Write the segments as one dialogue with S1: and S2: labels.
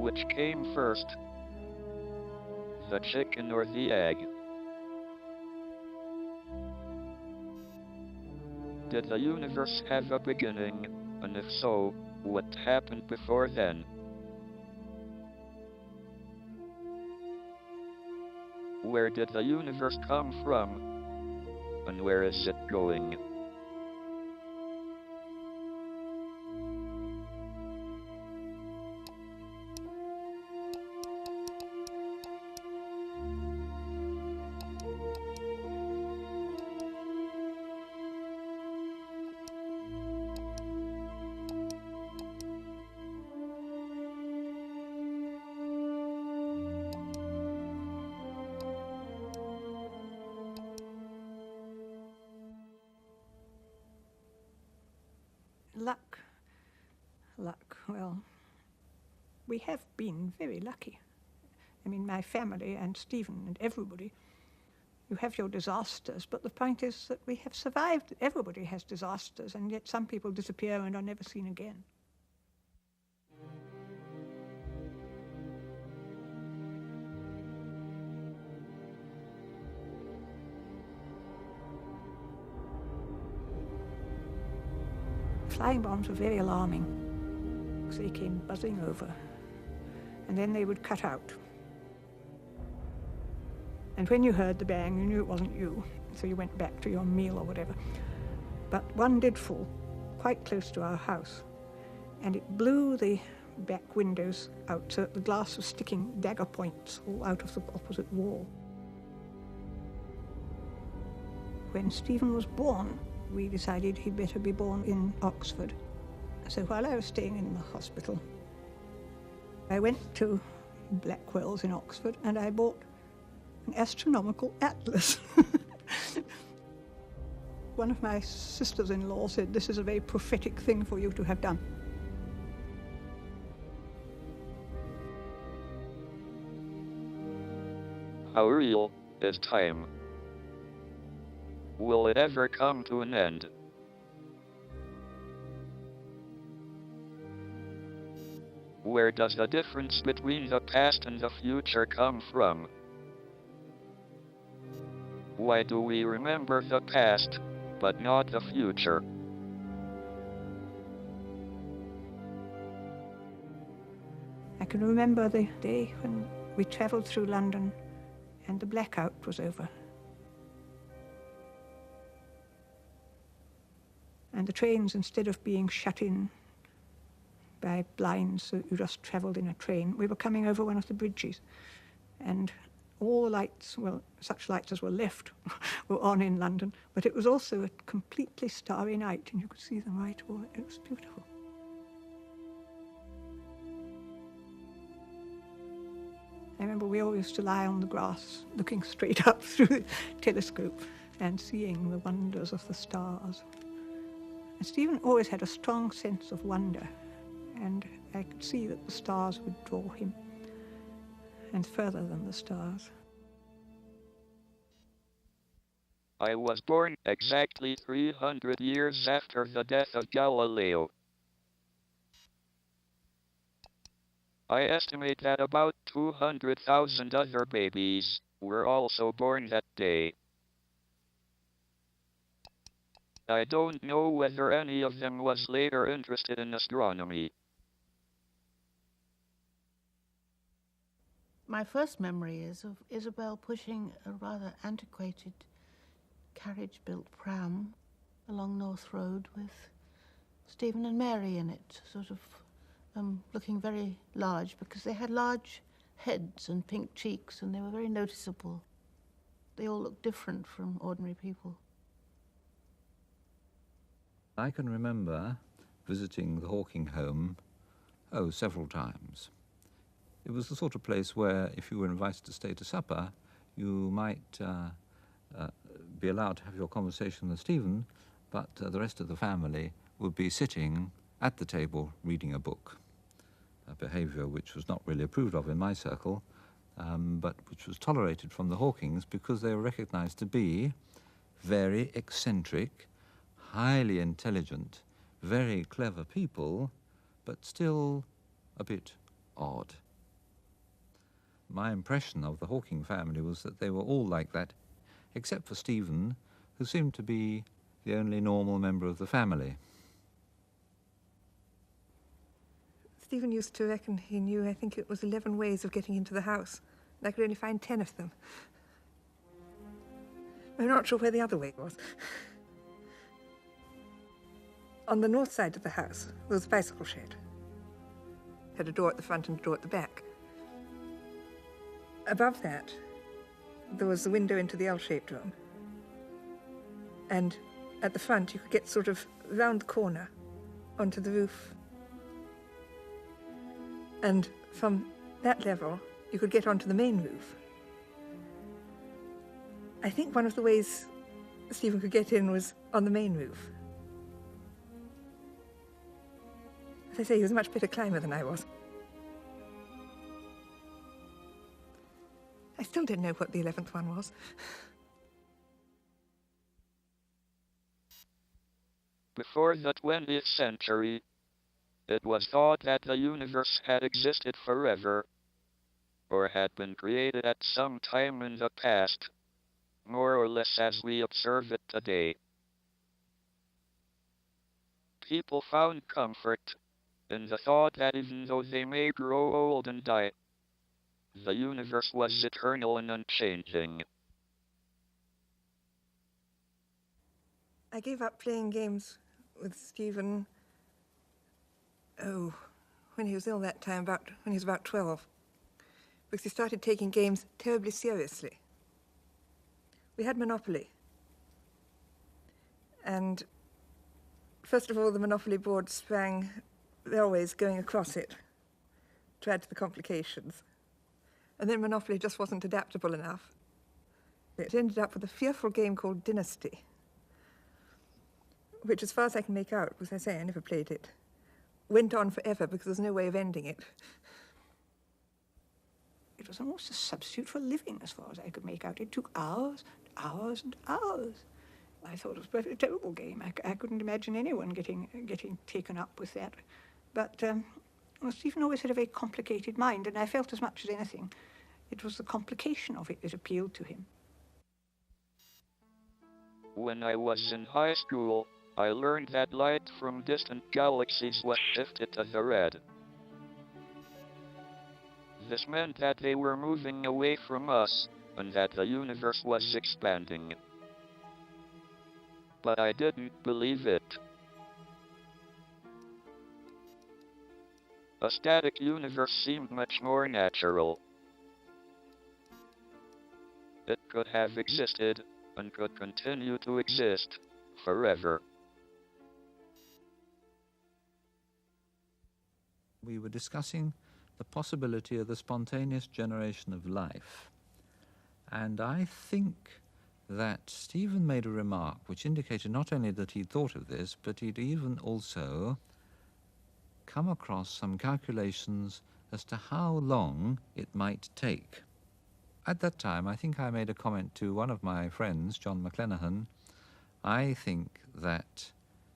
S1: Which came first, the chicken or the egg? Did the universe have a beginning, and if so, what happened before then? Where did the universe come from, and where is it going?
S2: Luck, well, we have been very lucky. I mean, my family and Stephen and everybody. You have your disasters, but the point is that we have survived. Everybody has disasters, and yet some people disappear and are never seen again. Flying bombs were very alarming, because they came buzzing over, and then they would cut out. And when you heard the bang, you knew it wasn't you, so you went back to your meal or whatever. But one did fall quite close to our house, and it blew the back windows out so that the glass was sticking dagger points all out of the opposite wall. When Stephen was born, we decided he'd better be born in Oxford. So while I was staying in the hospital, I went to Blackwell's in Oxford and I bought an astronomical atlas. One of my sisters-in-law said, "This is a very prophetic thing for you to have done."
S1: How real is time? Will it ever come to an end? Where does the difference between the past and the future come from? Why do we remember the past, but not the future?
S2: I can remember the day when we travelled through London and the blackout was over. And the trains, instead of being shut in by blinds so you just travelled in a train, we were coming over one of the bridges. And all the lights, well, such lights as were left, were on in London, but it was also a completely starry night, and you could see them right over. It was beautiful. I remember we all used to lie on the grass, looking straight up through the telescope and seeing the wonders of the stars. And Stephen always had a strong sense of wonder, and I could see that the stars would draw him, and further than the stars.
S1: I was born exactly 300 years after the death of Galileo. I estimate that about 200,000 other babies were also born that day. I don't know whether any of them was later interested in astronomy.
S3: My first memory is of Isabel pushing a rather antiquated carriage-built pram along North Road with Stephen and Mary in it, sort of looking very large because they had large heads and pink cheeks and they were very noticeable. They all looked different from ordinary people.
S4: I can remember visiting the Hawking home, several times. It was the sort of place where if you were invited to stay to supper, you might be allowed to have your conversation with Stephen, but the rest of the family would be sitting at the table reading a book, a behaviour which was not really approved of in my circle, but which was tolerated from the Hawkings because they were recognised to be very eccentric, highly intelligent, very clever people, but still a bit odd. my impression of the Hawking family was that they were all like that, except for Stephen, who seemed to be the only normal member of the family.
S2: Stephen used to reckon he knew, I think it was 11 ways of getting into the house, and I could only find 10 of them. I'm not sure where the other way was. On the north side of the house, there was a bicycle shed. It had a door at the front and a door at the back. Above that, there was the window into the L-shaped room. And at the front, you could get sort of round the corner onto the roof. And from that level, you could get onto the main roof. I think one of the ways Stephen could get in was on the main roof. As I say, he was a much better climber than I was. I still don't know what the 11th one was.
S1: Before the 20th century, it was thought that the universe had existed forever, or had been created at some time in the past, more or less as we observe it today. People found comfort in the thought that even though they may grow old and die, the universe was eternal and unchanging.
S2: I gave up playing games with Stephen, when he was ill that time, when he was about 12, because he started taking games terribly seriously. We had Monopoly. And first of all, the Monopoly board sprang railways going across it to add to the complications. And then Monopoly just wasn't adaptable enough. It ended up with a fearful game called Dynasty, which, as far as I can make out, because I say I never played it, went on forever because there's no way of ending it. It was almost a substitute for living, as far as I could make out. It took hours, hours and hours. I thought it was a perfectly terrible game. I couldn't imagine anyone getting taken up with that. But Stephen always had a very complicated mind, and I felt as much as anything, it was the complication of it that appealed to him.
S1: When I was in high school, I learned that light from distant galaxies was shifted to the red. This meant that they were moving away from us, and that the universe was expanding. But I didn't believe it. A static universe seemed much more natural. It could have existed, and could continue to exist, forever.
S4: We were discussing the possibility of the spontaneous generation of life. And I think that Stephen made a remark which indicated not only that he'd thought of this, but he'd even also come across some calculations as to how long it might take. At that time, I think I made a comment to one of my friends, John McLenaghan. I think that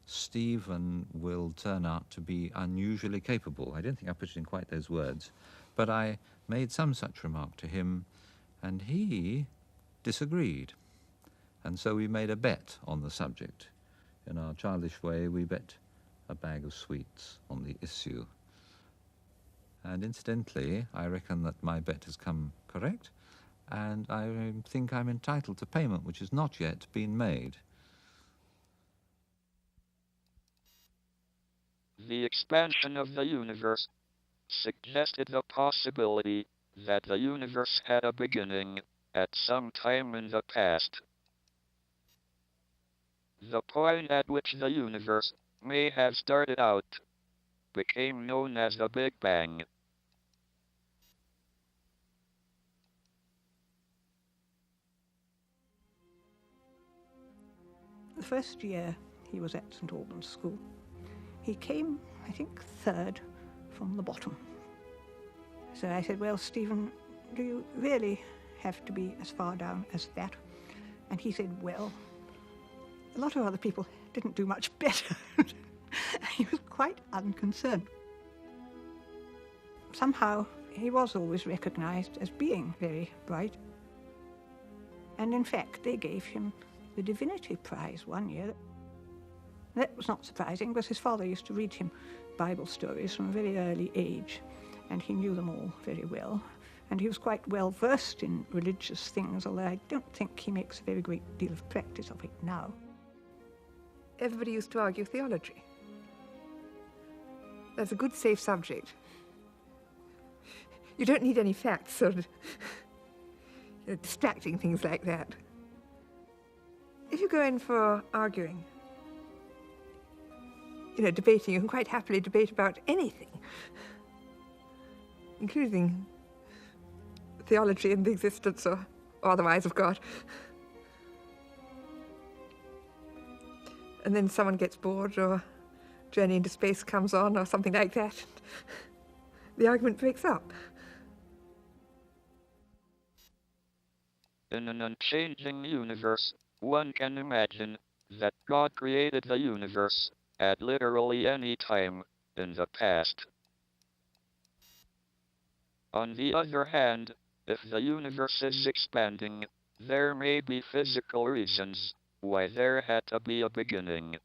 S4: Stephen will turn out to be unusually capable. I don't think I put it in quite those words, but I made some such remark to him, and he disagreed. And so we made a bet on the subject. In our childish way, we bet a bag of sweets on the issue. And incidentally, I reckon that my bet has come correct, and I think I'm entitled to payment which has not yet been made.
S1: The expansion of the universe suggested the possibility that the universe had a beginning at some time in the past. The point at which the universe may have started out became known as the Big Bang.
S2: The first year he was at St Albans School, he came, I think, third from the bottom. So I said, well, Stephen, do you really have to be as far down as that? And he said, well, a lot of other people didn't do much better. He was quite unconcerned. Somehow he was always recognised as being very bright. And in fact, they gave him the Divinity Prize one year. That was not surprising, because his father used to read him Bible stories from a very early age, and he knew them all very well. And he was quite well versed in religious things, although I don't think he makes a very great deal of practice of it now.
S5: Everybody used to argue theology. That's a good, safe subject. You don't need any facts or distracting things like that. If you go in for arguing, debating, you can quite happily debate about anything, including theology and the existence or otherwise of God. And then someone gets bored, or Journey into Space comes on, or something like that. The argument breaks up.
S1: In an unchanging universe, one can imagine that God created the universe at literally any time in the past. On the other hand, if the universe is expanding, there may be physical reasons why there had to be a beginning.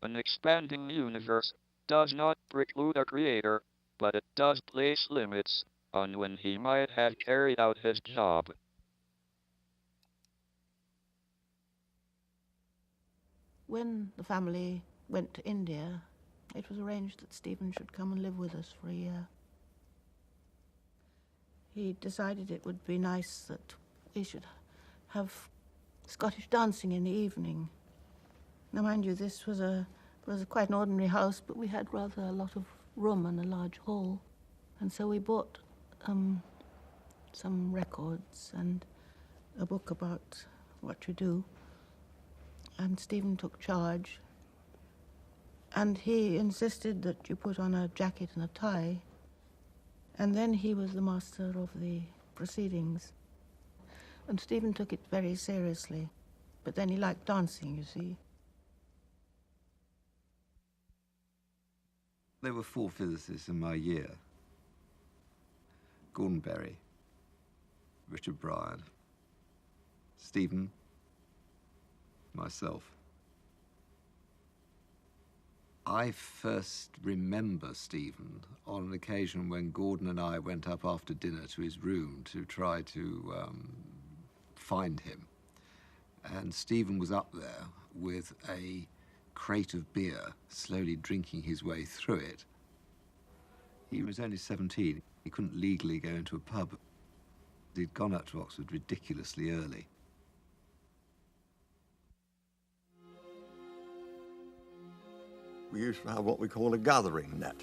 S1: An expanding universe does not preclude a creator, but it does place limits on when he might have carried out his job.
S3: When the family went to India, it was arranged that Stephen should come and live with us for a year. He decided it would be nice that we should have Scottish dancing in the evening. Now, mind you, this was quite an ordinary house, but we had rather a lot of room and a large hall. And so we bought some records and a book about what to do. And Stephen took charge. And he insisted that you put on a jacket and a tie. And then he was the master of the proceedings. And Stephen took it very seriously. But then he liked dancing, you see.
S6: There were 4 physicists in my year. Gordon Berry, Richard Bryan, Stephen, myself. I first remember Stephen on an occasion when Gordon and I went up after dinner to his room to try to find him. And Stephen was up there with a crate of beer, slowly drinking his way through it. He was only 17. He couldn't legally go into a pub. He'd gone up to Oxford ridiculously early.
S7: We used to have what we call a gathering net.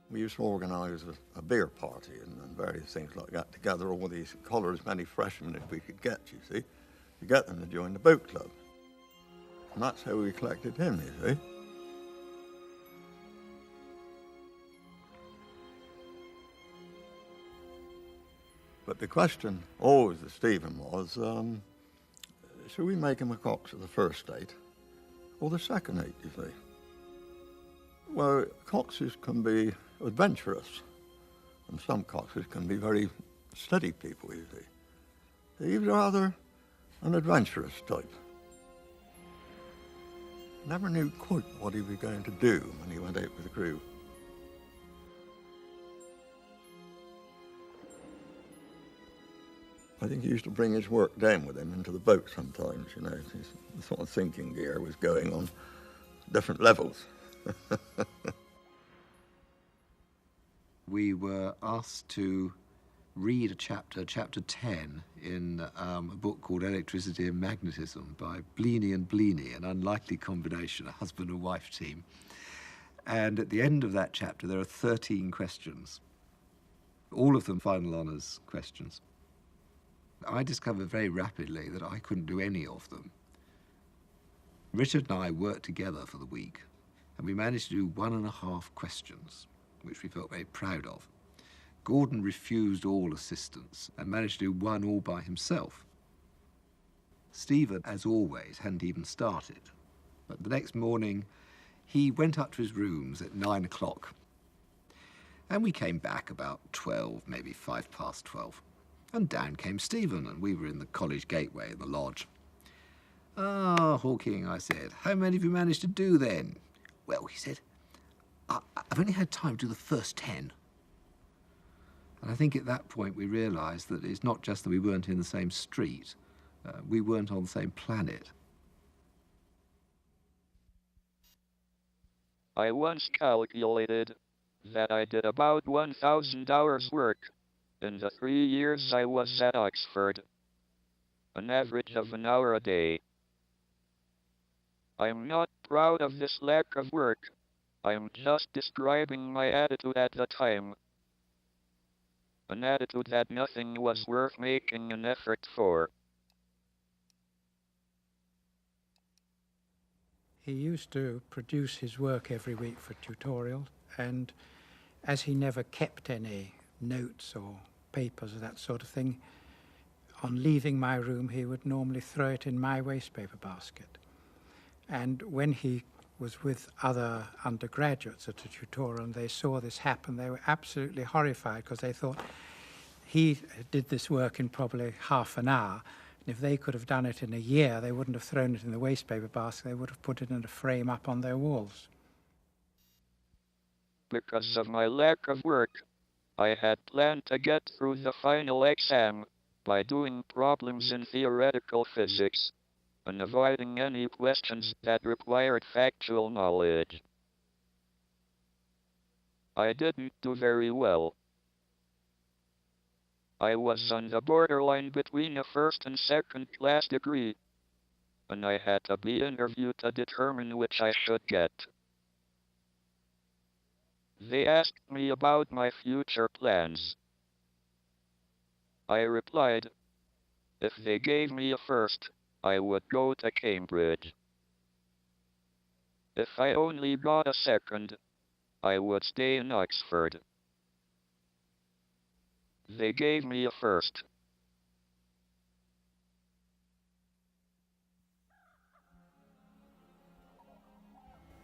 S7: We used to organise a beer party and various things like that to gather all these collars, many freshmen as we could get, you see, to get them to join the boat club. And that's how we collected him, you see. But the question always to Stephen was, should we make him a cox at the first date or the second date, you see? Well, coxes can be adventurous, and some coxes can be very steady people, you see. He was rather an adventurous type. Never knew quite what he was going to do when he went out with the crew. I think he used to bring his work down with him into the boat sometimes, you know. The sort of thinking gear was going on different levels.
S6: We were asked to read a chapter 10, in a book called Electricity and Magnetism by Bleeny and Bleeny, an unlikely combination, a husband and wife team. And at the end of that chapter, there are 13 questions, all of them final honours questions. I discovered very rapidly that I couldn't do any of them. Richard and I worked together for the week, and we managed to do 1.5 questions, which we felt very proud of. Gordon refused all assistance and managed to do 1 all by himself. Stephen, as always, hadn't even started. But the next morning, he went up to his rooms at 9 o'clock. And we came back about 12, maybe 12:05. And down came Stephen, and we were in the college gateway in the lodge. "Ah, Hawking," I said, "how many have you managed to do then?" "Well," he said, "I've only had time to do the first 10. And I think at that point we realised that it's not just that we weren't in the same street, we weren't on the same planet.
S1: I once calculated that I did about 1,000 hours work in the 3 years I was at Oxford, an average of an hour a day. I'm not proud of this lack of work. I'm just describing my attitude at the time. An attitude that nothing was worth making an effort for.
S8: He used to produce his work every week for tutorials, and as he never kept any notes or papers or that sort of thing, on leaving my room he would normally throw it in my wastepaper basket. And when he was with other undergraduates at a tutorial and they saw this happen, they were absolutely horrified because they thought he did this work in probably half an hour. And if they could have done it in a year, they wouldn't have thrown it in the wastepaper basket, they would have put it in a frame up on their walls.
S1: Because of my lack of work, I had planned to get through the final exam by doing problems in theoretical physics and avoiding any questions that required factual knowledge. I didn't do very well. I was on the borderline between a first and second class degree, and I had to be interviewed to determine which I should get. They asked me about my future plans. I replied, if they gave me a first, I would go to Cambridge. If I only got a second, I would stay in Oxford. They gave me a first.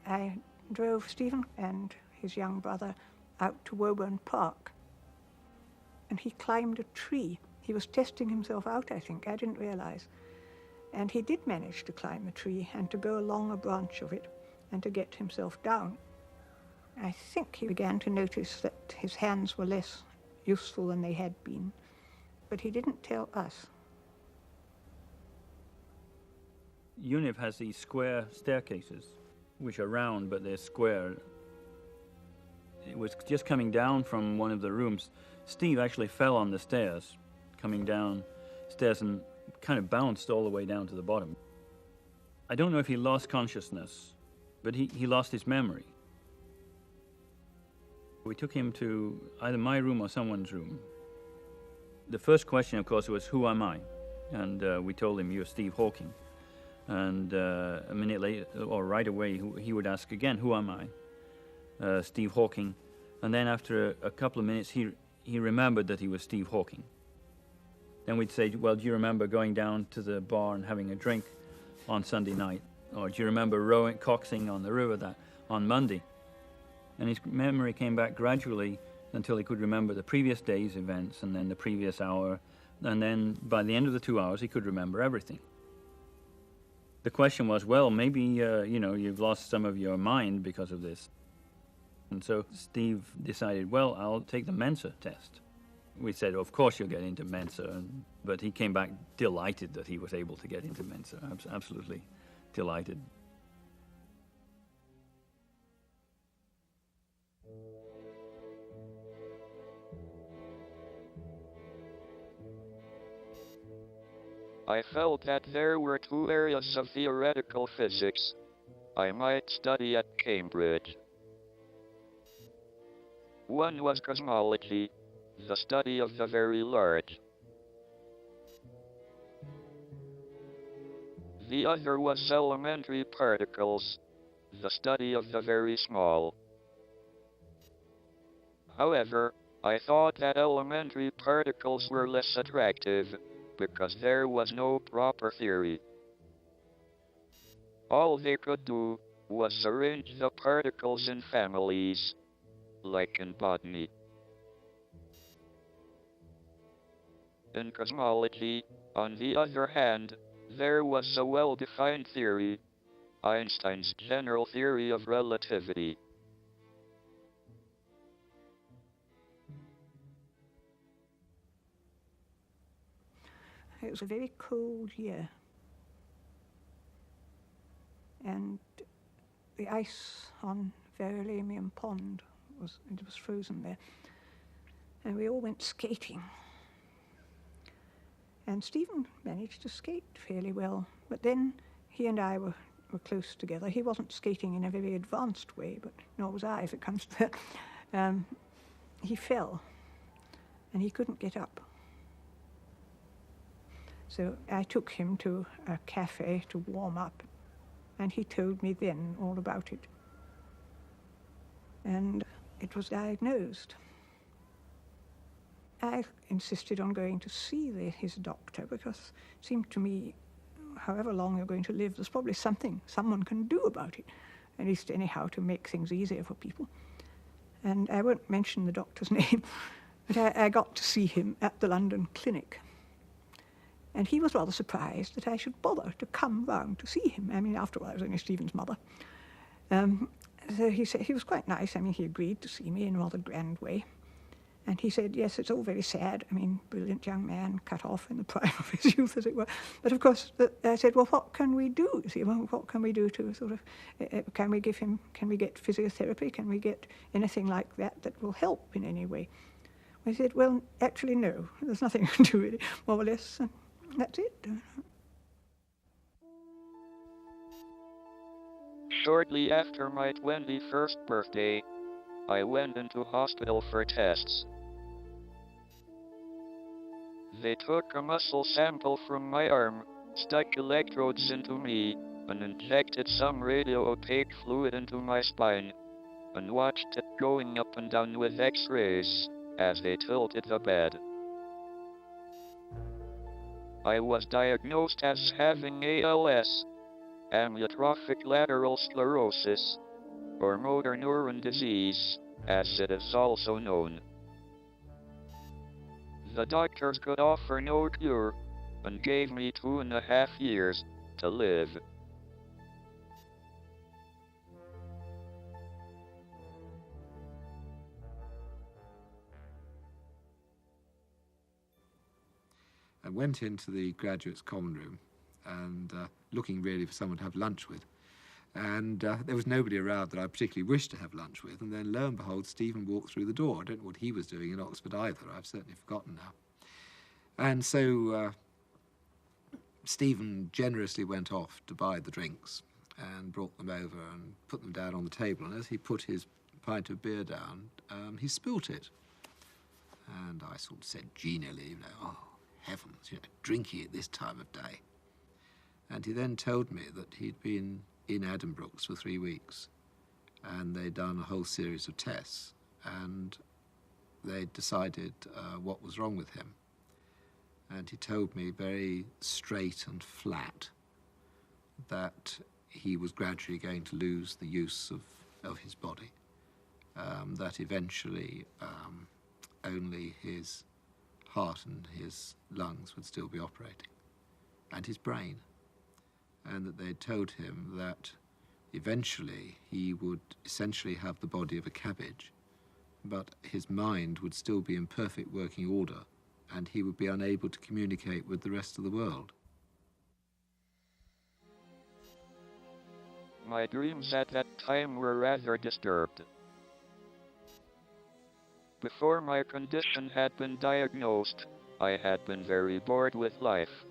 S2: I drove Stephen and his young brother out to Woburn Park, and he climbed a tree. He was testing himself out, I think. I didn't realize. And he did manage to climb a tree and to go along a branch of it and to get himself down. I think he began to notice that his hands were less useful than they had been, but he didn't tell us.
S9: UNIV has these square staircases, which are round, but they're square. It was just coming down from one of the rooms. Steve actually fell on the stairs, coming down stairs, and kind of bounced all the way down to the bottom. I don't know if he lost consciousness, but he lost his memory. We took him to either my room or someone's room. The first question, of course, was, who am I? And we told him, you're Steve Hawking. And a minute later, or right away, he would ask again, who am I? Steve Hawking. And then after a couple of minutes, he remembered that he was Steve Hawking. Then we'd say, well, do you remember going down to the bar and having a drink on Sunday night? Or do you remember coxing on the river on Monday? And his memory came back gradually until he could remember the previous day's events and then the previous hour. And then by the end of the 2 hours, he could remember everything. The question was, well, maybe, you've lost some of your mind because of this. And so Steve decided, well, I'll take the Mensa test. We said, of course you'll get into Mensa. But he came back delighted that he was able to get into Mensa, absolutely delighted.
S1: I felt that there were two areas of theoretical physics I might study at Cambridge. One was cosmology, the study of the very large. The other was elementary particles, the study of the very small. However, I thought that elementary particles were less attractive because there was no proper theory. All they could do was arrange the particles in families, like in botany. In cosmology, on the other hand, there was a well-defined theory, Einstein's general theory of relativity.
S2: It was a very cold year, and the ice on Verulamium Pond was frozen there, and we all went skating. And Stephen managed to skate fairly well, but then he and I were close together. He wasn't skating in a very advanced way, but nor was I, if it comes to that. He fell, and he couldn't get up. So I took him to a cafe to warm up, and he told me then all about it. And it was diagnosed. I insisted on going to see his doctor because it seemed to me, however long you're going to live, there's probably something someone can do about it, at least anyhow to make things easier for people. And I won't mention the doctor's name, but I got to see him at the London clinic. And he was rather surprised that I should bother to come round to see him. I mean, after all, I was only Stephen's mother. So he said he was quite nice. I mean, he agreed to see me in a rather grand way. And he said, yes, it's all very sad. I mean, brilliant young man, cut off in the prime of his youth, as it were. But of course, I said, well, what can we do? You see, well, what can we do to sort of, can we get physiotherapy? Can we get anything like that will help in any way? I said, well, actually, no. There's nothing to do really, more or less. And that's it.
S1: Shortly after my 21st birthday, I went into hospital for tests. They took a muscle sample from my arm, stuck electrodes into me, and injected some radio-opaque fluid into my spine, and watched it going up and down with X-rays as they tilted the bed. I was diagnosed as having ALS, amyotrophic lateral sclerosis, or motor neuron disease, as it is also known. The doctors could offer no cure, and gave me 2.5 years to live.
S6: I went into the graduates' common room and looking really for someone to have lunch with. And there was nobody around that I particularly wished to have lunch with. And then, lo and behold, Stephen walked through the door. I don't know what he was doing in Oxford either. I've certainly forgotten now. And so Stephen generously went off to buy the drinks and brought them over and put them down on the table. And as he put his pint of beer down, he spilt it. And I sort of said genially, you know, oh, heavens, you know, drinking at this time of day. And he then told me that he'd been in Addenbrooke's for 3 weeks, and they'd done a whole series of tests, and they'd decided what was wrong with him. And he told me very straight and flat that he was gradually going to lose the use of his body, that eventually only his heart and his lungs would still be operating, and his brain. And that they'd told him that eventually he would essentially have the body of a cabbage, but his mind would still be in perfect working order, and he would be unable to communicate with the rest of the world.
S1: My dreams at that time were rather disturbed. Before my condition had been diagnosed, I had been very bored with life.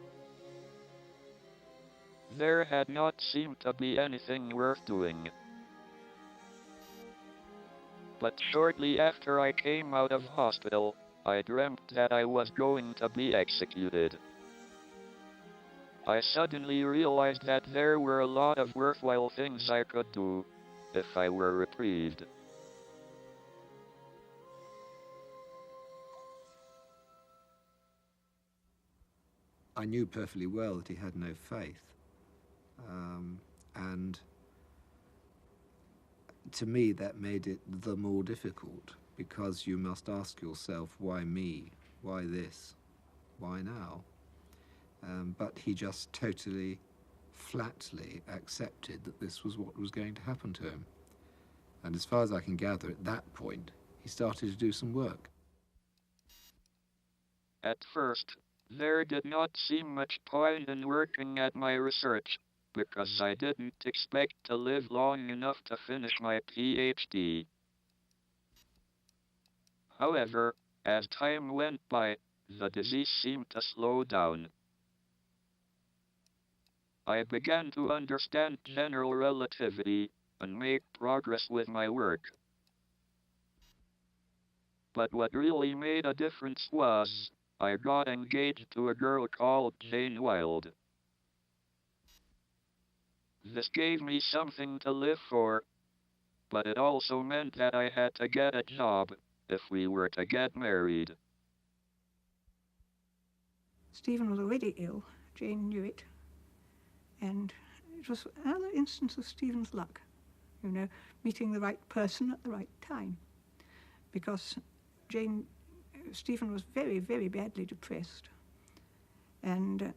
S1: There had not seemed to be anything worth doing. But shortly after I came out of hospital, I dreamt that I was going to be executed. I suddenly realized that there were a lot of worthwhile things I could do if I were reprieved.
S6: I knew perfectly well that he had no faith. And to me, that made it the more difficult, because you must ask yourself, why me? Why this? Why now? But he just totally, flatly accepted that this was what was going to happen to him. And as far as I can gather, at that point, he started to do some work.
S1: At first, there did not seem much point in working at my research, because I didn't expect to live long enough to finish my PhD. However, as time went by, the disease seemed to slow down. I began to understand general relativity and make progress with my work. But what really made a difference was, I got engaged to a girl called Jane Wilde. This gave me something to live for, but it also meant that I had to get a job if we were to get married.
S2: Stephen was already ill. Jane knew it. And it was another instance of Stephen's luck, you know, meeting the right person at the right time. Because Stephen was very, very badly depressed. And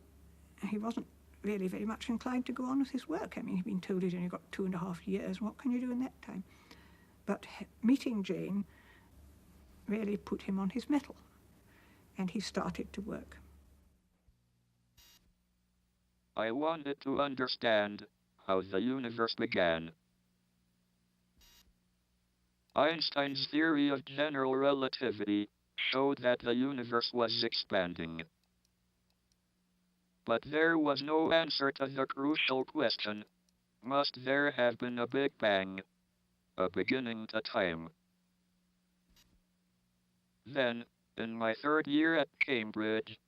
S2: he wasn't really very much inclined to go on with his work. I mean, he'd been told he'd only got 2.5 years. What can you do in that time? But meeting Jane really put him on his mettle, and he started to work.
S1: I wanted to understand how the universe began. Einstein's theory of general relativity showed that the universe was expanding. But there was no answer to the crucial question, must there have been a Big Bang, a beginning to time? Then, in my 3rd year at Cambridge,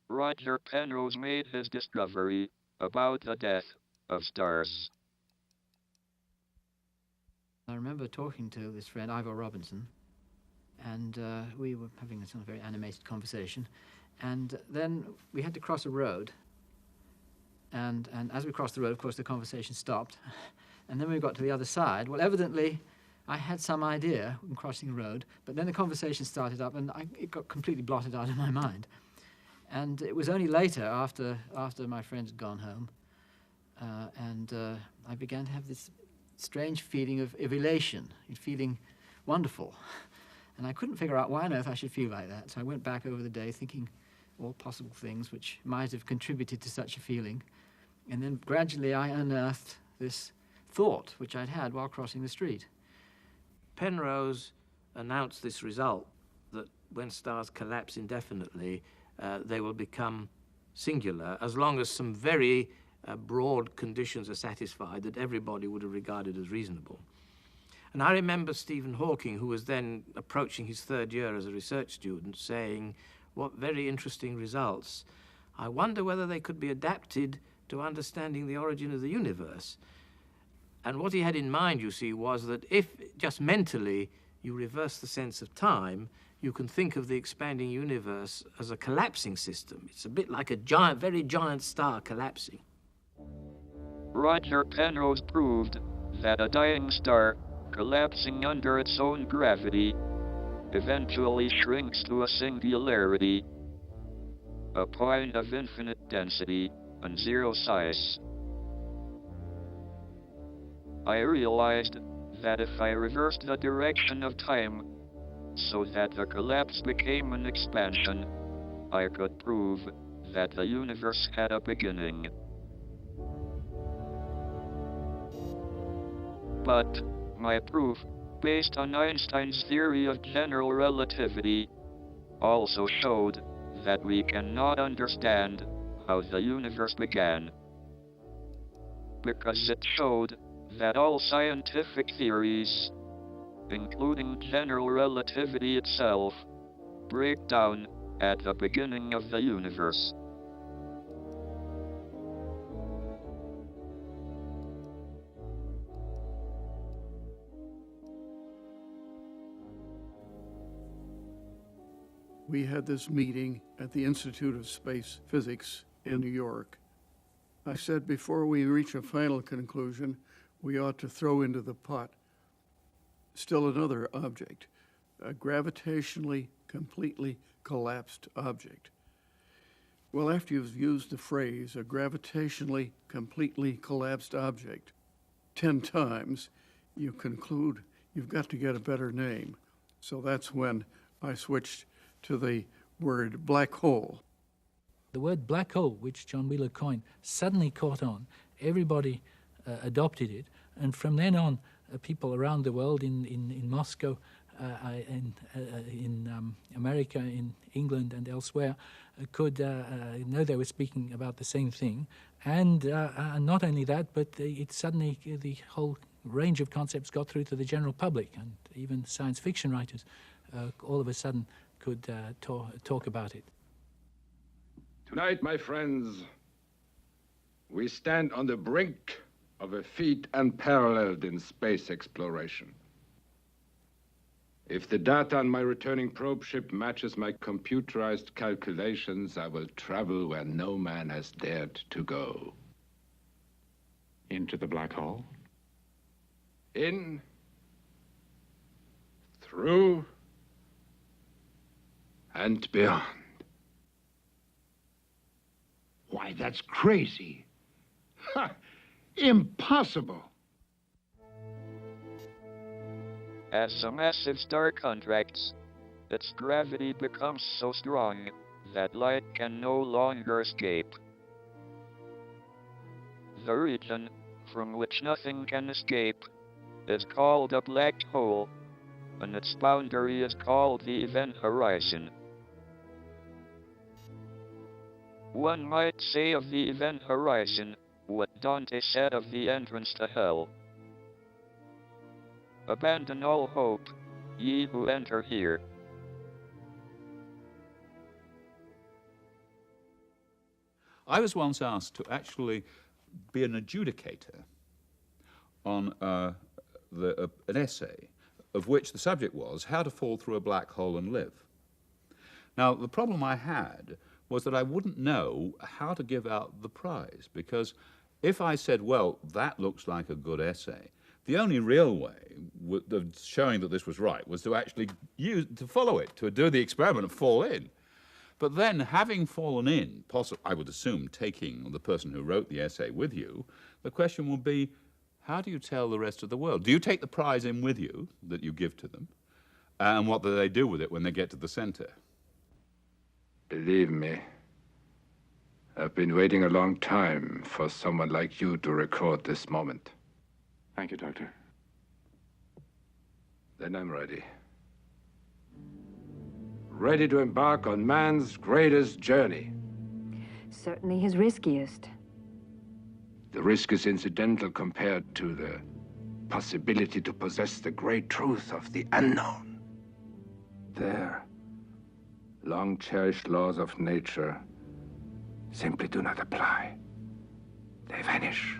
S1: Roger Penrose made his discovery about the death of stars.
S10: I remember talking to this friend, Ivor Robinson, and we were having a sort of very animated conversation. And then we had to cross a road. And as we crossed the road, of course, the conversation stopped. And then we got to the other side. Well, evidently, I had some idea in crossing the road, but then the conversation started up, and it got completely blotted out of my mind. And it was only later, after my friends had gone home, I began to have this strange feeling of elation, feeling wonderful. And I couldn't figure out why on earth I should feel like that. So I went back over the day thinking all possible things which might have contributed to such a feeling. And then gradually I unearthed this thought which I'd had while crossing the street.
S11: Penrose announced this result, that when stars collapse indefinitely, they will become singular, as long as some very broad conditions are satisfied that everybody would have regarded as reasonable. And I remember Stephen Hawking, who was then approaching his 3rd year as a research student, saying, "What very interesting results. I wonder whether they could be adapted to understanding the origin of the universe." And what he had in mind, you see, was that if just mentally you reverse the sense of time, you can think of the expanding universe as a collapsing system. It's a bit like a giant, very giant star collapsing.
S1: Roger Penrose proved that a dying star, collapsing under its own gravity, eventually shrinks to a singularity, a point of infinite density and 0 size. I realized that if I reversed the direction of time so that the collapse became an expansion, I could prove that the universe had a beginning. But my proof, based on Einstein's theory of general relativity, also showed that we cannot understand how the universe began, because it showed that all scientific theories, including general relativity itself, break down at the beginning of the universe.
S12: We had this meeting at the Institute of Space Physics in New York. I said before we reach a final conclusion, we ought to throw into the pot Still another object, a gravitationally completely collapsed object. Well, after you've used the phrase, a gravitationally completely collapsed object, 10 times, you conclude you've got to get a better name. So that's when I switched to the word black hole.
S13: The word black hole, which John Wheeler coined, suddenly caught on. Everybody adopted it. And from then on, people around the world, in Moscow, in America, in England and elsewhere, could know they were speaking about the same thing. And not only that, but it suddenly, the whole range of concepts got through to the general public, and even science fiction writers all of a sudden could talk about it.
S14: Tonight, my friends, we stand on the brink of a feat unparalleled in space exploration. If the data on my returning probe ship matches my computerized calculations, I will travel where no man has dared to go.
S15: Into the black hole?
S14: In, through, and beyond.
S15: Why, that's crazy. Ha! Impossible.
S1: As a massive star contracts, its gravity becomes so strong that light can no longer escape. The region from which nothing can escape is called a black hole, and its boundary is called the event horizon. One might say of the event horizon what Dante said of the entrance to hell. Abandon all hope, ye who enter here.
S4: I was once asked to actually be an adjudicator on an essay of which the subject was how to fall through a black hole and live. Now, the problem I had was that I wouldn't know how to give out the prize, because if I said, well, that looks like a good essay, the only real way of showing that this was right was to actually follow it, to do the experiment and fall in. But then, having fallen in, I would assume taking the person who wrote the essay with you, the question will be, how do you tell the rest of the world? Do you take the prize in with you that you give to them? And what do they do with it when they get to the center?
S14: Believe me, I've been waiting a long time for someone like you to record this moment.
S15: Thank you, Doctor.
S14: Then I'm ready. Ready to embark on man's greatest journey.
S16: Certainly his riskiest.
S14: The risk is incidental compared to the possibility to possess the great truth of the unknown. There, long-cherished laws of nature simply do not apply. They vanish.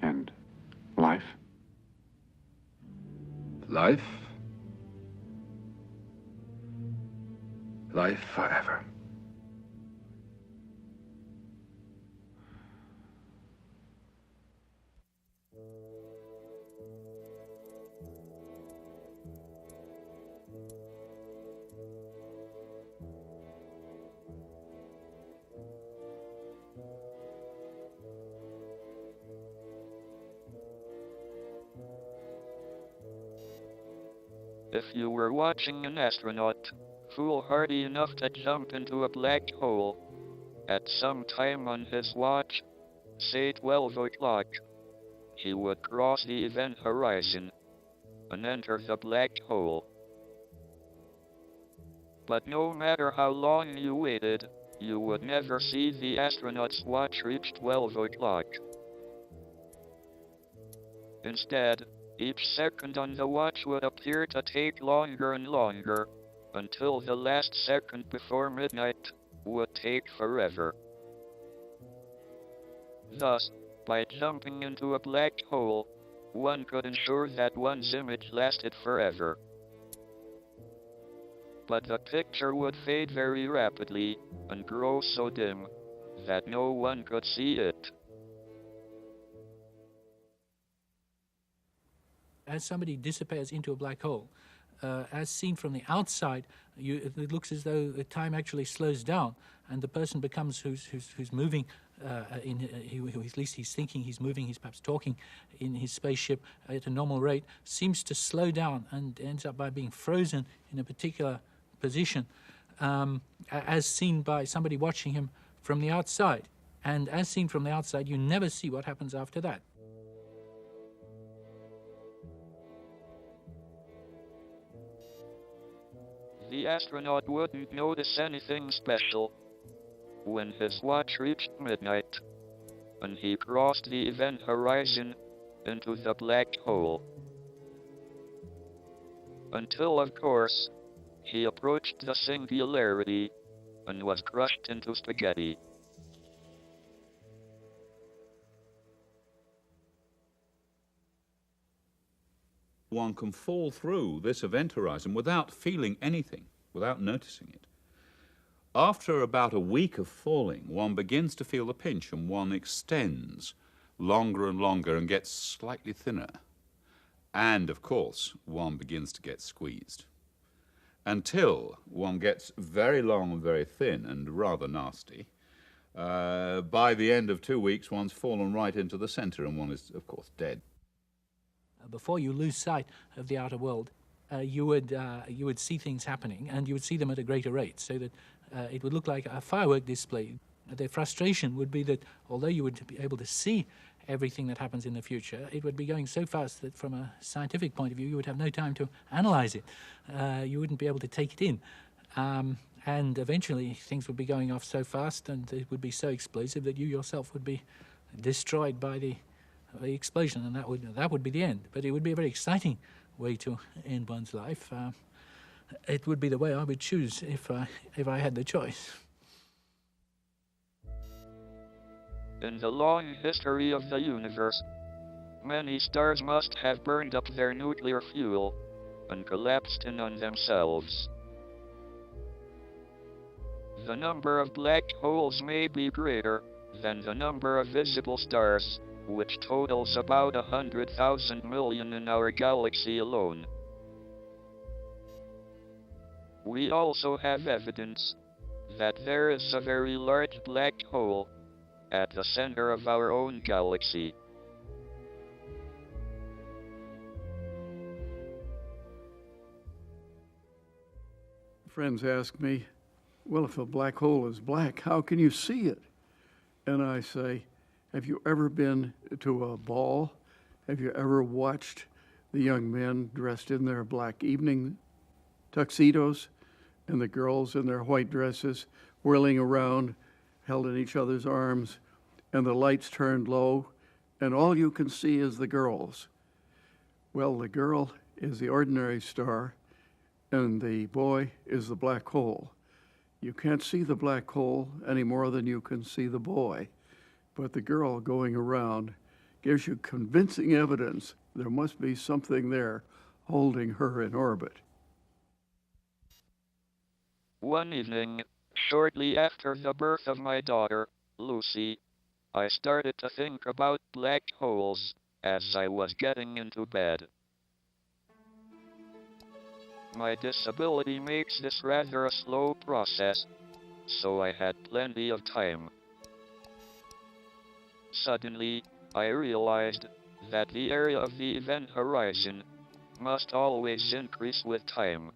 S15: And life?
S14: Life? Life forever.
S1: If you were watching an astronaut foolhardy enough to jump into a black hole at some time on his watch, say 12 o'clock, he would cross the event horizon and enter the black hole. But no matter how long you waited, you would never see the astronaut's watch reach 12 o'clock. Instead, each second on the watch would appear to take longer and longer, until the last second before midnight would take forever. Thus, by jumping into a black hole, one could ensure that one's image lasted forever. But the picture would fade very rapidly and grow so dim that no one could see it.
S13: As somebody disappears into a black hole, as seen from the outside, it looks as though the time actually slows down, and the person becomes who's moving. At least he's thinking, he's moving, he's perhaps talking in his spaceship at a normal rate, seems to slow down and ends up by being frozen in a particular position, as seen by somebody watching him from the outside. And as seen from the outside, you never see what happens after that.
S1: The astronaut wouldn't notice anything special when his watch reached midnight, and he crossed the event horizon into the black hole. Until, of course, he approached the singularity and was crushed into spaghetti.
S17: One can fall through this event horizon without feeling anything, without noticing it. After about a week of falling, one begins to feel the pinch, and one extends longer and longer and gets slightly thinner. And, of course, one begins to get squeezed, until one gets very long and very thin and rather nasty. By the end of 2 weeks, one's fallen right into the center, and one is, of course, dead.
S13: Before you lose sight of the outer world, you would see things happening, and you would see them at a greater rate, so that it would look like a firework display. The frustration would be that although you would be able to see everything that happens in the future, it would be going so fast that from a scientific point of view, you would have no time to analyze it. You wouldn't be able to take it in. And eventually, things would be going off so fast, and it would be so explosive that you yourself would be destroyed by the explosion, and that would be the end. But it would be a very exciting way to end one's life. It would be the way I would choose if I had the choice.
S1: In the long history of the universe, many stars must have burned up their nuclear fuel and collapsed in on themselves. The number of black holes may be greater than the number of visible stars, which totals about 100,000 million in our galaxy alone. We also have evidence that there is a very large black hole at the center of our own galaxy.
S12: Friends ask me, well, if a black hole is black, how can you see it? And I say, have you ever been to a ball? Have you ever watched the young men dressed in their black evening tuxedos and the girls in their white dresses whirling around, held in each other's arms, and the lights turned low, and all you can see is the girls? Well, the girl is the ordinary star, and the boy is the black hole. You can't see the black hole any more than you can see the boy, but the girl going around gives you convincing evidence there must be something there holding her in orbit.
S1: One evening, shortly after the birth of my daughter, Lucy, I started to think about black holes as I was getting into bed. My disability makes this rather a slow process, so I had plenty of time. Suddenly, I realized that the area of the event horizon must always increase with time.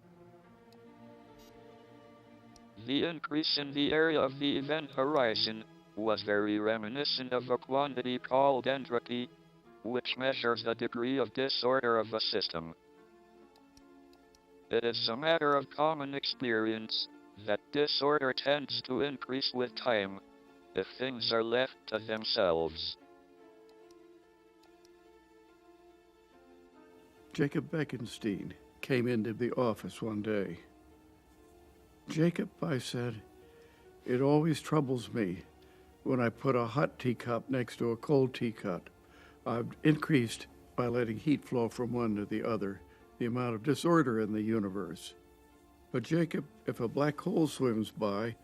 S1: The increase in the area of the event horizon was very reminiscent of a quantity called entropy, which measures the degree of disorder of a system. It is a matter of common experience that disorder tends to increase with time if things are left to themselves.
S12: Jacob Bekenstein came into the office one day. Jacob, I said, it always troubles me when I put a hot teacup next to a cold teacup. I've increased, by letting heat flow from one to the other, the amount of disorder in the universe. But Jacob, if a black hole swims by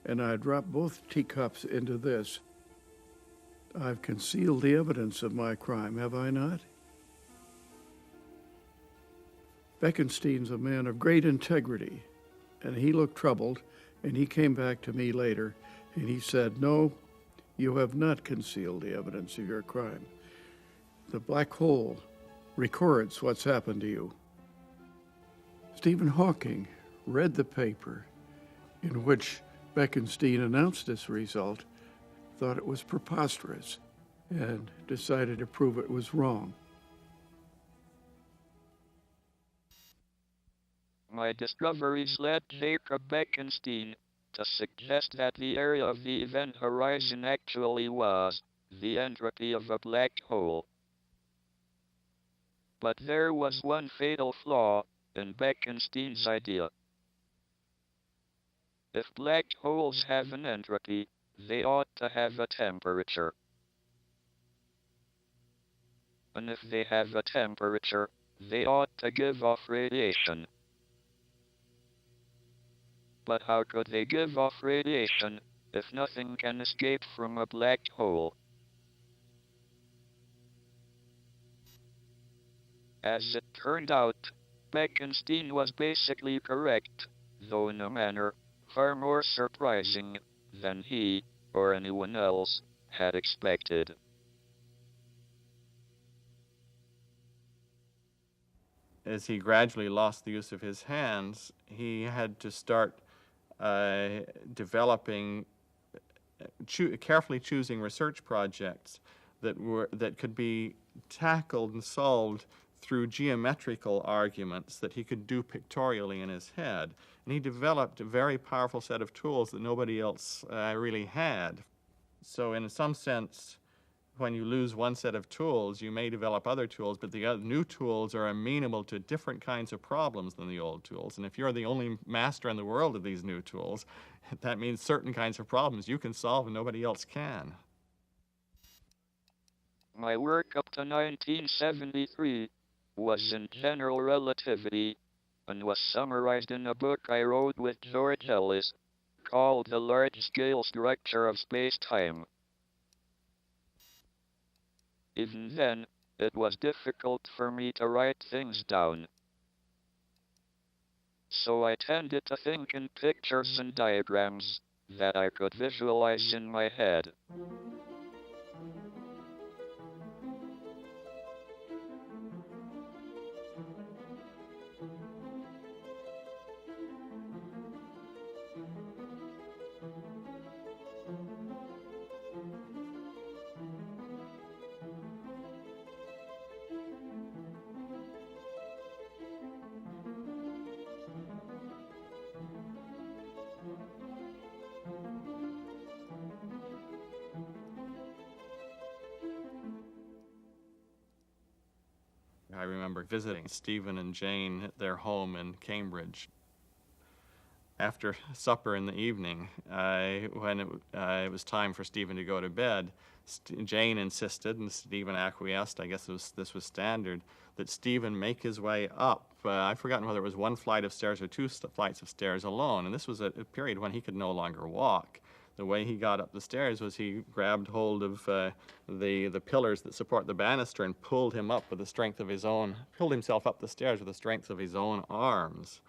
S12: and I drop both teacups into this, I've concealed the evidence of my crime, have I not? Bekenstein's a man of great integrity, and he looked troubled, and he came back to me later, and he said, "No, you have not concealed the evidence of your crime. The black hole records what's happened to you." Stephen Hawking read the paper in which Bekenstein announced this result, thought it was preposterous, and decided to prove it was wrong.
S1: My discoveries led Jacob Bekenstein to suggest that the area of the event horizon actually was the entropy of a black hole. But there was one fatal flaw in Bekenstein's idea. If black holes have an entropy, they ought to have a temperature. And if they have a temperature, they ought to give off radiation. But how could they give off radiation if nothing can escape from a black hole? As it turned out, Bekenstein was basically correct, though in a manner far more surprising than he, or anyone else, had expected.
S18: As he gradually lost the use of his hands, he had to start developing, carefully choosing research projects that could be tackled and solved through geometrical arguments that he could do pictorially in his head. And he developed a very powerful set of tools that nobody else really had. So in some sense, when you lose one set of tools, you may develop other tools, but the new tools are amenable to different kinds of problems than the old tools. And if you're the only master in the world of these new tools, that means certain kinds of problems you can solve and nobody else can.
S1: My work up to 1973 was in general relativity and was summarized in a book I wrote with George Ellis called The Large-Scale Structure of Space-Time. Even then, it was difficult for me to write things down. So I tended to think in pictures and diagrams that I could visualize in my head.
S18: I remember visiting Stephen and Jane at their home in Cambridge. After supper in the evening, when it was time for Stephen to go to bed, Jane insisted, and Stephen acquiesced, I guess this was standard, that Stephen make his way up. I've forgotten whether it was one flight of stairs or two flights of stairs alone, and this was a period when he could no longer walk. The way he got up the stairs was he grabbed hold of the pillars that support the banister and pulled himself up the stairs with the strength of his own arms,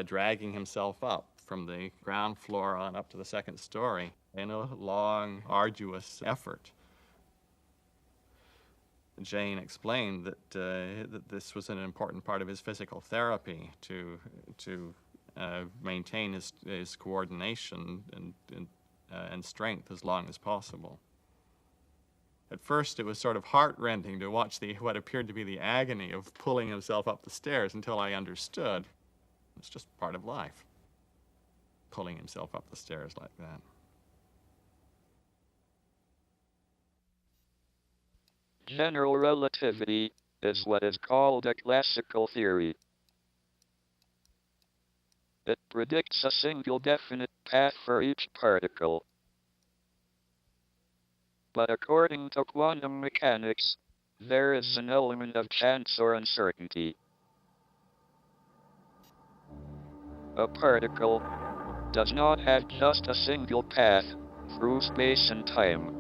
S18: dragging himself up from the ground floor on up to the second story in a long, arduous effort. Jane explained that this was an important part of his physical therapy to maintain his coordination and strength as long as possible. At first, it was sort of heart-rending to watch what appeared to be the agony of pulling himself up the stairs until I understood. It's just part of life, pulling himself up the stairs like that.
S1: General relativity is what is called a classical theory. It predicts a single definite path for each particle. But according to quantum mechanics, there is an element of chance or uncertainty. A particle does not have just a single path through space and time.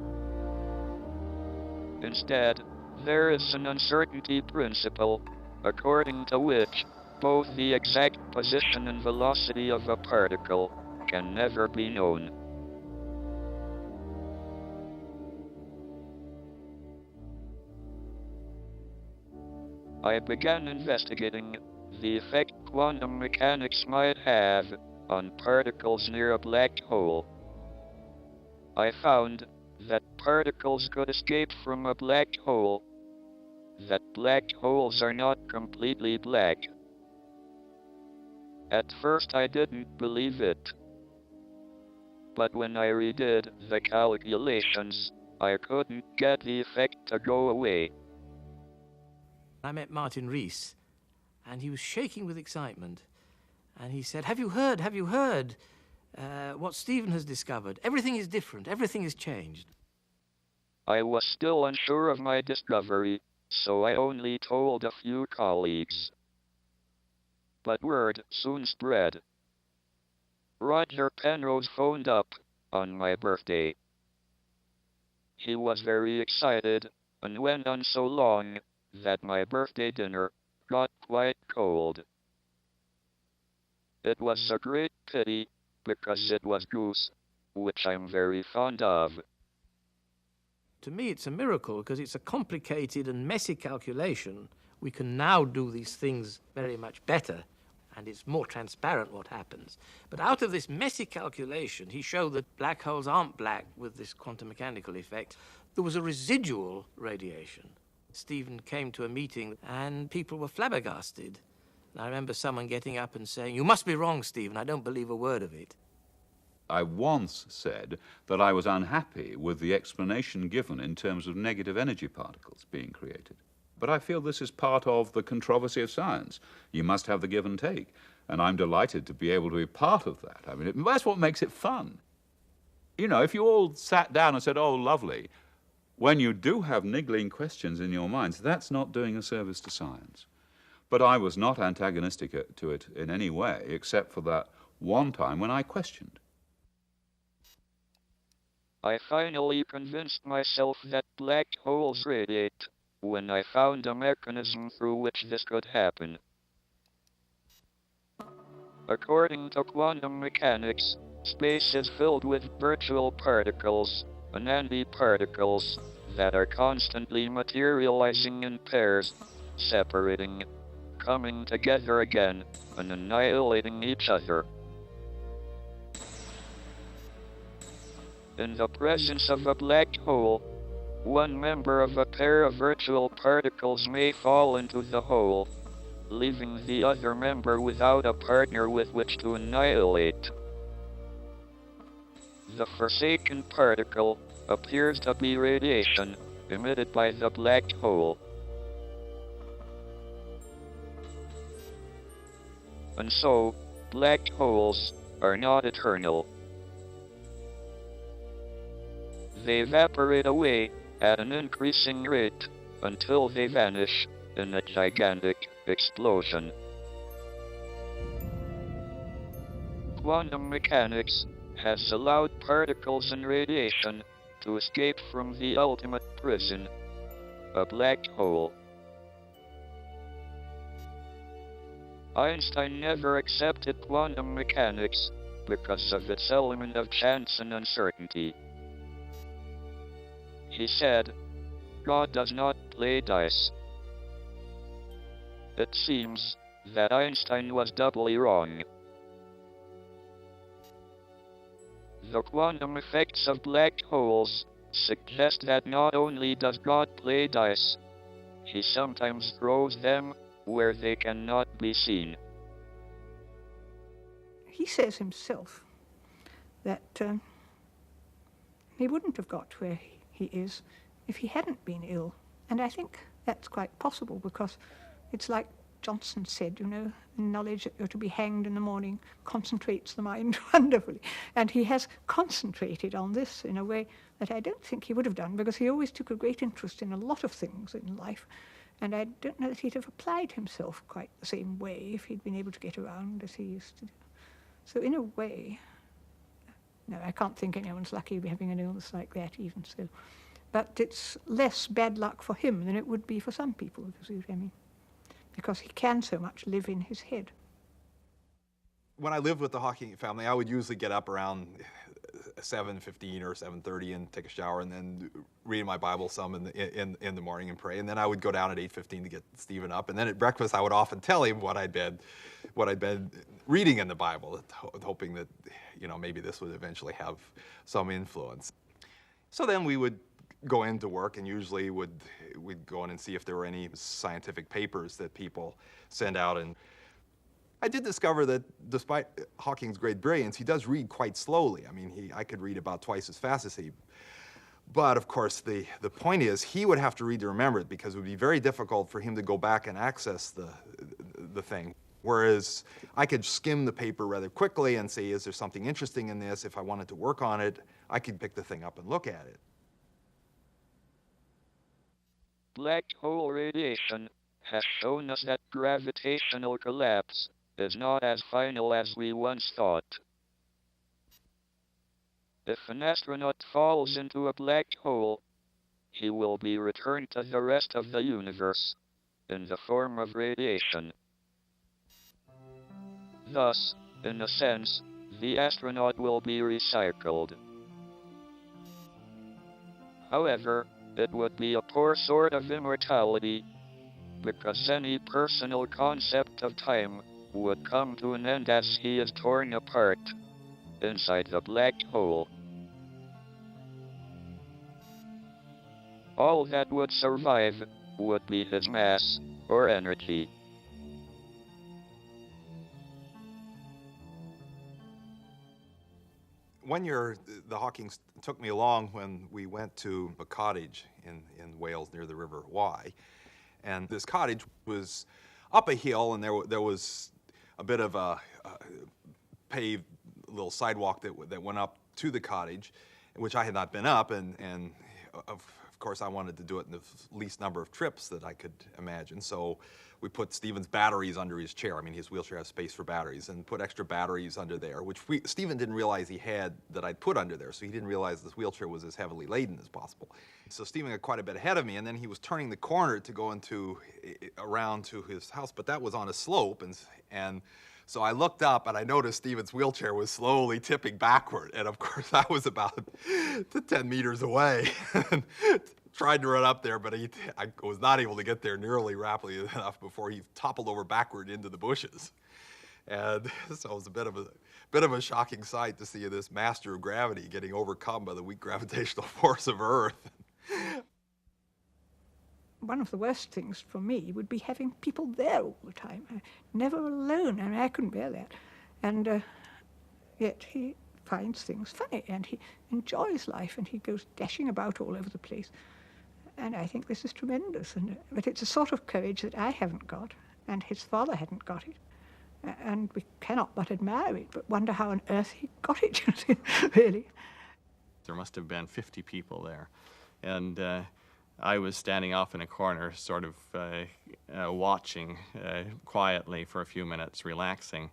S1: Instead, there is an uncertainty principle, according to which both the exact position and velocity of a particle can never be known. I began investigating the effect quantum mechanics might have on particles near a black hole. I found that particles could escape from a black hole, that black holes are not completely black. At first I didn't believe it, but when I redid the calculations, I couldn't get the effect to go away.
S11: I met Martin Rees, and he was shaking with excitement. And he said, have you heard what Stephen has discovered? Everything is different, everything is changed.
S1: I was still unsure of my discovery, so I only told a few colleagues. But word soon spread. Roger Penrose phoned up on my birthday. He was very excited and went on so long that my birthday dinner got quite cold. It was a great pity because it was goose, which I'm very fond of.
S11: To me, it's a miracle because it's a complicated and messy calculation. We can now do these things very much better, and it's more transparent what happens. But out of this messy calculation, he showed that black holes aren't black with this quantum mechanical effect. There was a residual radiation. Stephen came to a meeting and people were flabbergasted. And I remember someone getting up and saying, "You must be wrong, Stephen, I don't believe a word of it."
S17: I once said that I was unhappy with the explanation given in terms of negative energy particles being created. But I feel this is part of the controversy of science. You must have the give and take. And I'm delighted to be able to be part of that. I mean, that's what makes it fun. You know, if you all sat down and said, "Oh, lovely," when you do have niggling questions in your minds, that's not doing a service to science. But I was not antagonistic to it in any way, except for that one time when I questioned.
S1: I finally convinced myself that black holes radiate when I found a mechanism through which this could happen. According to quantum mechanics, space is filled with virtual particles and antiparticles that are constantly materializing in pairs, separating, coming together again, and annihilating each other. In the presence of a black hole, one member of a pair of virtual particles may fall into the hole, leaving the other member without a partner with which to annihilate. The forsaken particle appears to be radiation emitted by the black hole. And so, black holes are not eternal. They evaporate away at an increasing rate until they vanish in a gigantic explosion. Quantum mechanics has allowed particles and radiation to escape from the ultimate prison, a black hole. Einstein never accepted quantum mechanics because of its element of chance and uncertainty. He said, "God does not play dice." It seems that Einstein was doubly wrong. The quantum effects of black holes suggest that not only does God play dice, he sometimes throws them where they cannot be seen.
S2: He says himself that he wouldn't have got where he is if he hadn't been ill. And I think that's quite possible, because it's like Johnson said, you know, knowledge that you're to be hanged in the morning concentrates the mind wonderfully. And he has concentrated on this in a way that I don't think he would have done, because he always took a great interest in a lot of things in life. And I don't know that he'd have applied himself quite the same way if he'd been able to get around as he used to do. So in a way, no, I can't think anyone's lucky to be having an illness like that even so. But it's less bad luck for him than it would be for some people, if you see what I mean. because he can so much live in his head.
S19: When I lived with the Hawking family, I would usually get up around 7:15 or 7:30 and take a shower and then read my Bible some in the morning and pray. And then I would go down at 8:15 to get Stephen up. And then at breakfast, I would often tell him what I'd been reading in the Bible, hoping that, you know, maybe this would eventually have some influence. So then we would go into work, and usually we'd go in and see if there were any scientific papers that people send out. And I did discover that despite Hawking's great brilliance, he does read quite slowly. I mean, I could read about twice as fast as he. But of course, the point is, he would have to read to remember it, because it would be very difficult for him to go back and access the thing. Whereas I could skim the paper rather quickly and say, is there something interesting in this? If I wanted to work on it, I could pick the thing up and look at it.
S1: Black hole radiation has shown us that gravitational collapse is not as final as we once thought. If an astronaut falls into a black hole, he will be returned to the rest of the universe in the form of radiation. Thus, in a sense, the astronaut will be recycled. However, it would be a poor sort of immortality, because any personal concept of time would come to an end as he is torn apart inside the black hole. All that would survive would be his mass or energy.
S19: One year, the Hawkings took me along when we went to a cottage in Wales near the River Wye. And this cottage was up a hill, and there was a bit of a paved little sidewalk that went up to the cottage, which I had not been up, and of course I wanted to do it in the least number of trips that I could imagine. So we put Stephen's batteries under his chair. I mean, his wheelchair has space for batteries, and put extra batteries under there, which Stephen didn't realize he had, that I'd put under there, so he didn't realize this wheelchair was as heavily laden as possible. So Stephen got quite a bit ahead of me, and then he was turning the corner to go around to his house, but that was on a slope, and so I looked up and I noticed Stephen's wheelchair was slowly tipping backward, and of course I was about 10 meters away. Tried to run up there, but I was not able to get there nearly rapidly enough before he toppled over backward into the bushes. And so it was a bit of a shocking sight to see this master of gravity getting overcome by the weak gravitational force of Earth.
S2: One of the worst things for me would be having people there all the time, never alone. I mean, I couldn't bear that. And yet he finds things funny, and he enjoys life, and he goes dashing about all over the place. And I think this is tremendous. But it's a sort of courage that I haven't got, and his father hadn't got it. And we cannot but admire it, but wonder how on earth he got it, really.
S18: There must have been 50 people there. And I was standing off in a corner, sort of watching quietly for a few minutes, relaxing.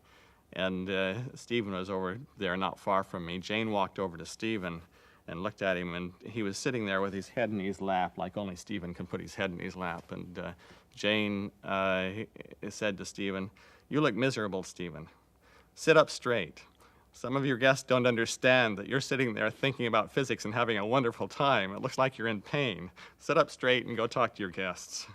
S18: And Stephen was over there not far from me. Jane walked over to Stephen and looked at him, and he was sitting there with his head in his lap, like only Stephen can put his head in his lap. And Jane said to Stephen, "You look miserable, Stephen. Sit up straight. Some of your guests don't understand that you're sitting there thinking about physics and having a wonderful time. It looks like you're in pain. Sit up straight and go talk to your guests."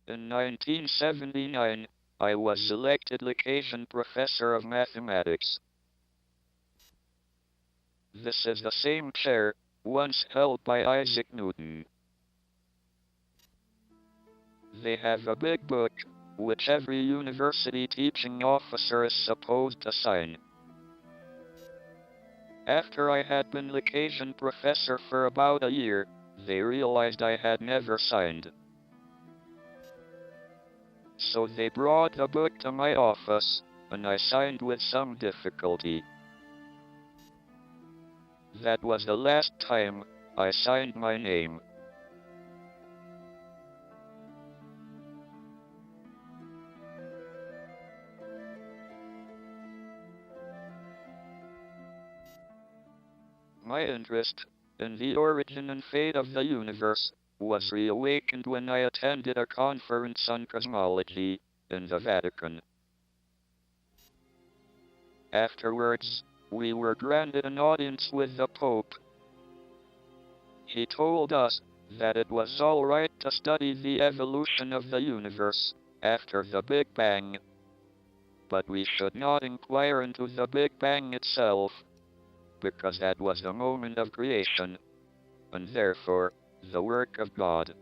S1: In 1979, I was elected Lucasian Professor of Mathematics. This is the same chair once held by Isaac Newton. They have a big book which every university teaching officer is supposed to sign. After I had been Lucasian Professor for about a year, they realized I had never signed. So they brought the book to my office, and I signed with some difficulty. That was the last time I signed my name. My interest in the origin and fate of the universe was reawakened when I attended a conference on cosmology in the Vatican. Afterwards, we were granted an audience with the Pope. He told us that it was all right to study the evolution of the universe after the Big Bang, but we should not inquire into the Big Bang itself, because that was the moment of creation, and therefore the work of God.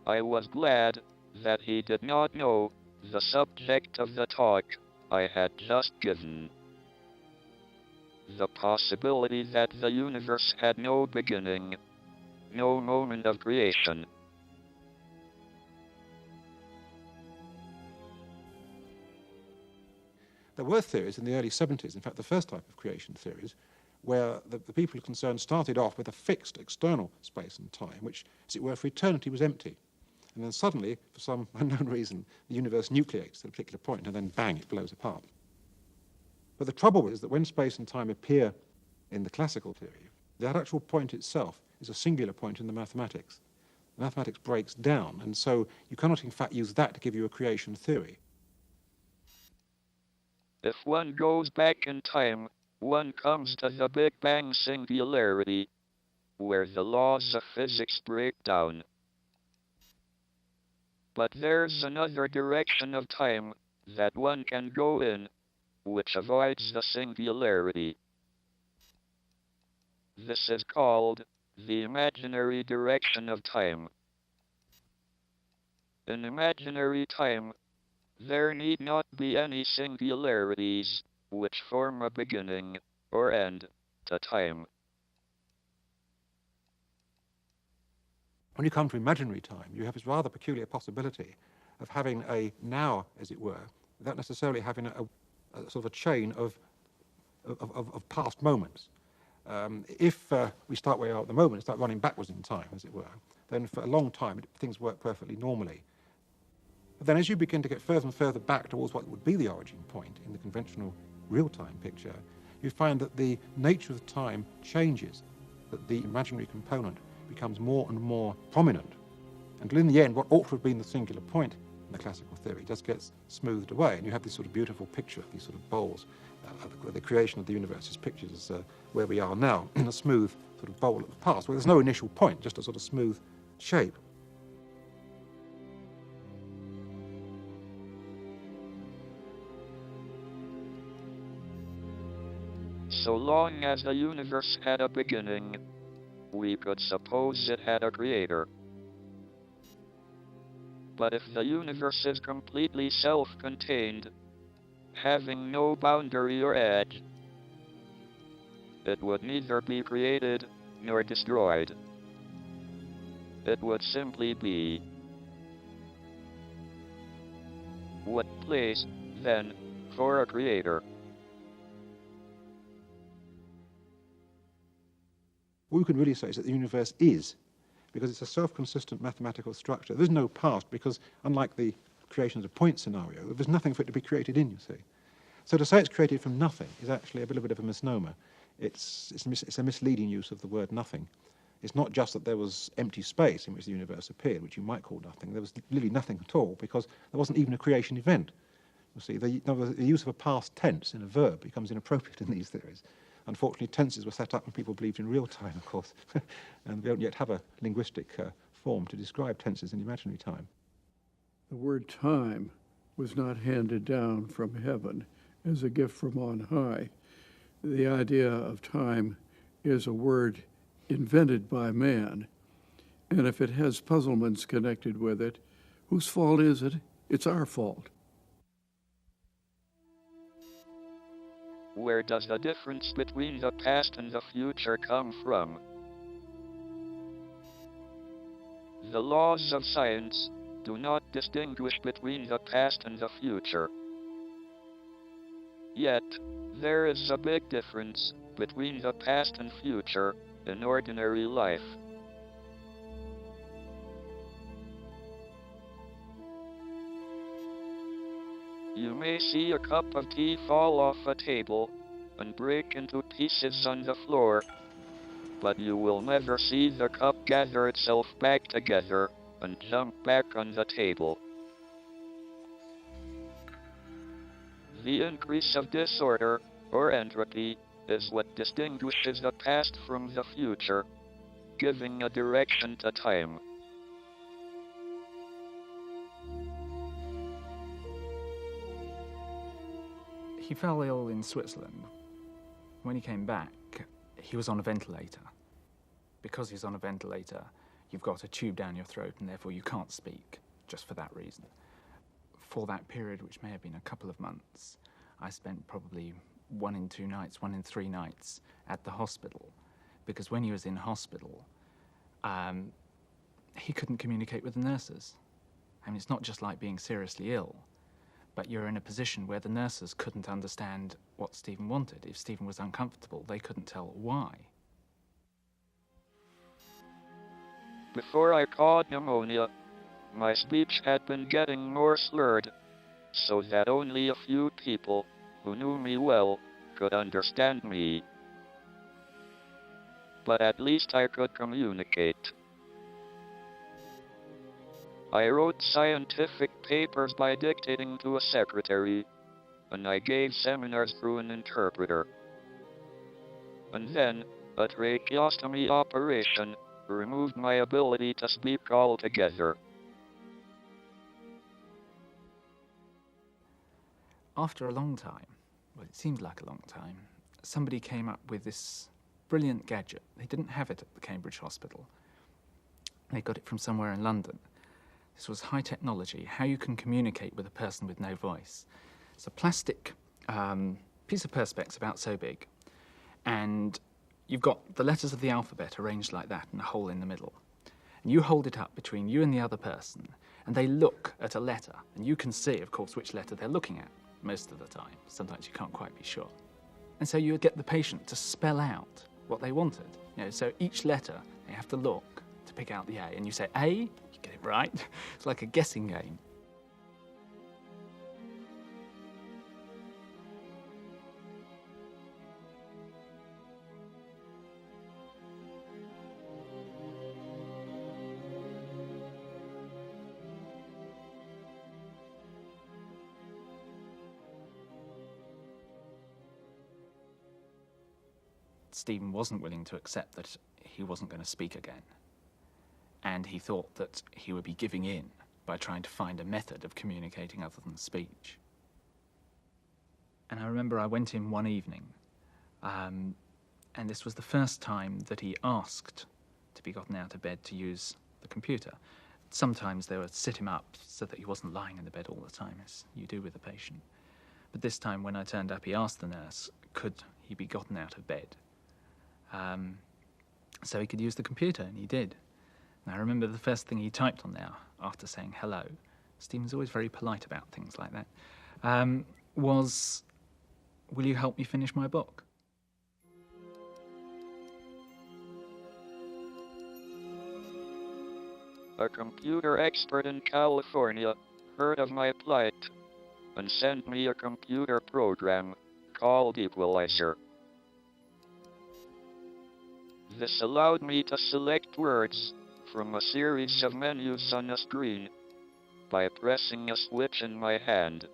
S1: I was glad that he did not know the subject of the talk I had just given. The possibility that the universe had no beginning, no moment of creation.
S20: There were theories in the early 70s, in fact the first type of creation theories, where the people concerned started off with a fixed external space and time, which, as it were, for eternity was empty. And then suddenly, for some unknown reason, the universe nucleates at a particular point, and then bang, it blows apart. But the trouble is that when space and time appear in the classical theory, that actual point itself is a singular point in the mathematics. The mathematics breaks down, and so you cannot in fact use that to give you a creation theory.
S1: If one goes back in time, one comes to the Big Bang singularity, where the laws of physics break down. But there's another direction of time that one can go in, which avoids the singularity. This is called the imaginary direction of time. In imaginary time, there need not be any singularities which form a beginning or end to time.
S20: When you come to imaginary time, you have this rather peculiar possibility of having a now, as it were, without necessarily having a sort of a chain of past moments. If we start where we are at the moment and start running backwards in time, as it were, then for a long time things work perfectly normally. But then as you begin to get further and further back towards what would be the origin point in the conventional real-time picture, you find that the nature of the time changes, that the imaginary component becomes more and more prominent, until in the end what ought to have been the singular point in the classical theory just gets smoothed away, and you have this sort of beautiful picture, these sort of bowls. The creation of the universe is pictured as where we are now, in a smooth sort of bowl of the past, where there's no initial point, just a sort of smooth shape.
S1: So long as the universe had a beginning, we could suppose it had a creator. But if the universe is completely self-contained, having no boundary or edge, it would neither be created nor destroyed. It would simply be. What place, then, for a creator?
S20: What we can really say is that the universe is, because it's a self-consistent mathematical structure. There's no past, because unlike the creation as a point scenario, there's nothing for it to be created in, you see. So to say it's created from nothing is actually a little bit of a misnomer. It's a misleading use of the word nothing. It's not just that there was empty space in which the universe appeared, which you might call nothing. There was literally nothing at all, because there wasn't even a creation event. You see, the use of a past tense in a verb becomes inappropriate in these theories. Unfortunately, tenses were set up when people believed in real time, of course, and we don't yet have a linguistic form to describe tenses in imaginary time.
S12: The word time was not handed down from heaven as a gift from on high. The idea of time is a word invented by man, and if it has puzzlements connected with it, whose fault is it? It's our fault.
S1: Where does the difference between the past and the future come from? The laws of science do not distinguish between the past and the future. Yet, there is a big difference between the past and future in ordinary life. You may see a cup of tea fall off a table and break into pieces on the floor, but you will never see the cup gather itself back together and jump back on the table. The increase of disorder, or entropy, is what distinguishes the past from the future, giving a direction to time.
S2: He fell ill in Switzerland. When he came back, he was on a ventilator. Because he's on a ventilator, you've got a tube down your throat and therefore you can't speak, just for that reason. For that period, which may have been a couple of months, I spent probably 1 in 2 nights, 1 in 3 nights at the hospital. Because when he was in hospital, he couldn't communicate with the nurses. I mean, it's not just like being seriously ill, but you're in a position where the nurses couldn't understand what Stephen wanted. If Stephen was uncomfortable, they couldn't tell why.
S1: Before I caught pneumonia, my speech had been getting more slurred, so that only a few people who knew me well could understand me. But at least I could communicate. I wrote scientific papers by dictating to a secretary, and I gave seminars through an interpreter. And then, a tracheostomy operation removed my ability to speak altogether.
S2: After a long time, well, it seems like a long time, somebody came up with this brilliant gadget. They didn't have it at the Cambridge Hospital. They got it from somewhere in London. This was high technology, how you can communicate with a person with no voice. It's a plastic piece of perspex about so big, and you've got the letters of the alphabet arranged like that and a hole in the middle. And you hold it up between you and the other person, and they look at a letter, and you can see, of course, which letter they're looking at most of the time. Sometimes you can't quite be sure. And so you get the patient to spell out what they wanted. You know, so each letter, they have to look to pick out the A, and you say A, you get it right. It's like a guessing game. Stephen wasn't willing to accept that he wasn't going to speak again. And he thought that he would be giving in by trying to find a method of communicating other than speech. And I remember I went in one evening, and this was the first time that he asked to be gotten out of bed to use the computer. Sometimes they would sit him up so that he wasn't lying in the bed all the time, as you do with a patient. But this time, when I turned up, he asked the nurse, could he be gotten out of bed? So he could use the computer, and he did. And I remember the first thing he typed on there, after saying hello, Stephen's always very polite about things like that, was, will you help me finish my book?
S1: A computer expert in California heard of my plight and sent me a computer program called Equalizer. This allowed me to select words from a series of menus on a screen by pressing a switch in my hand.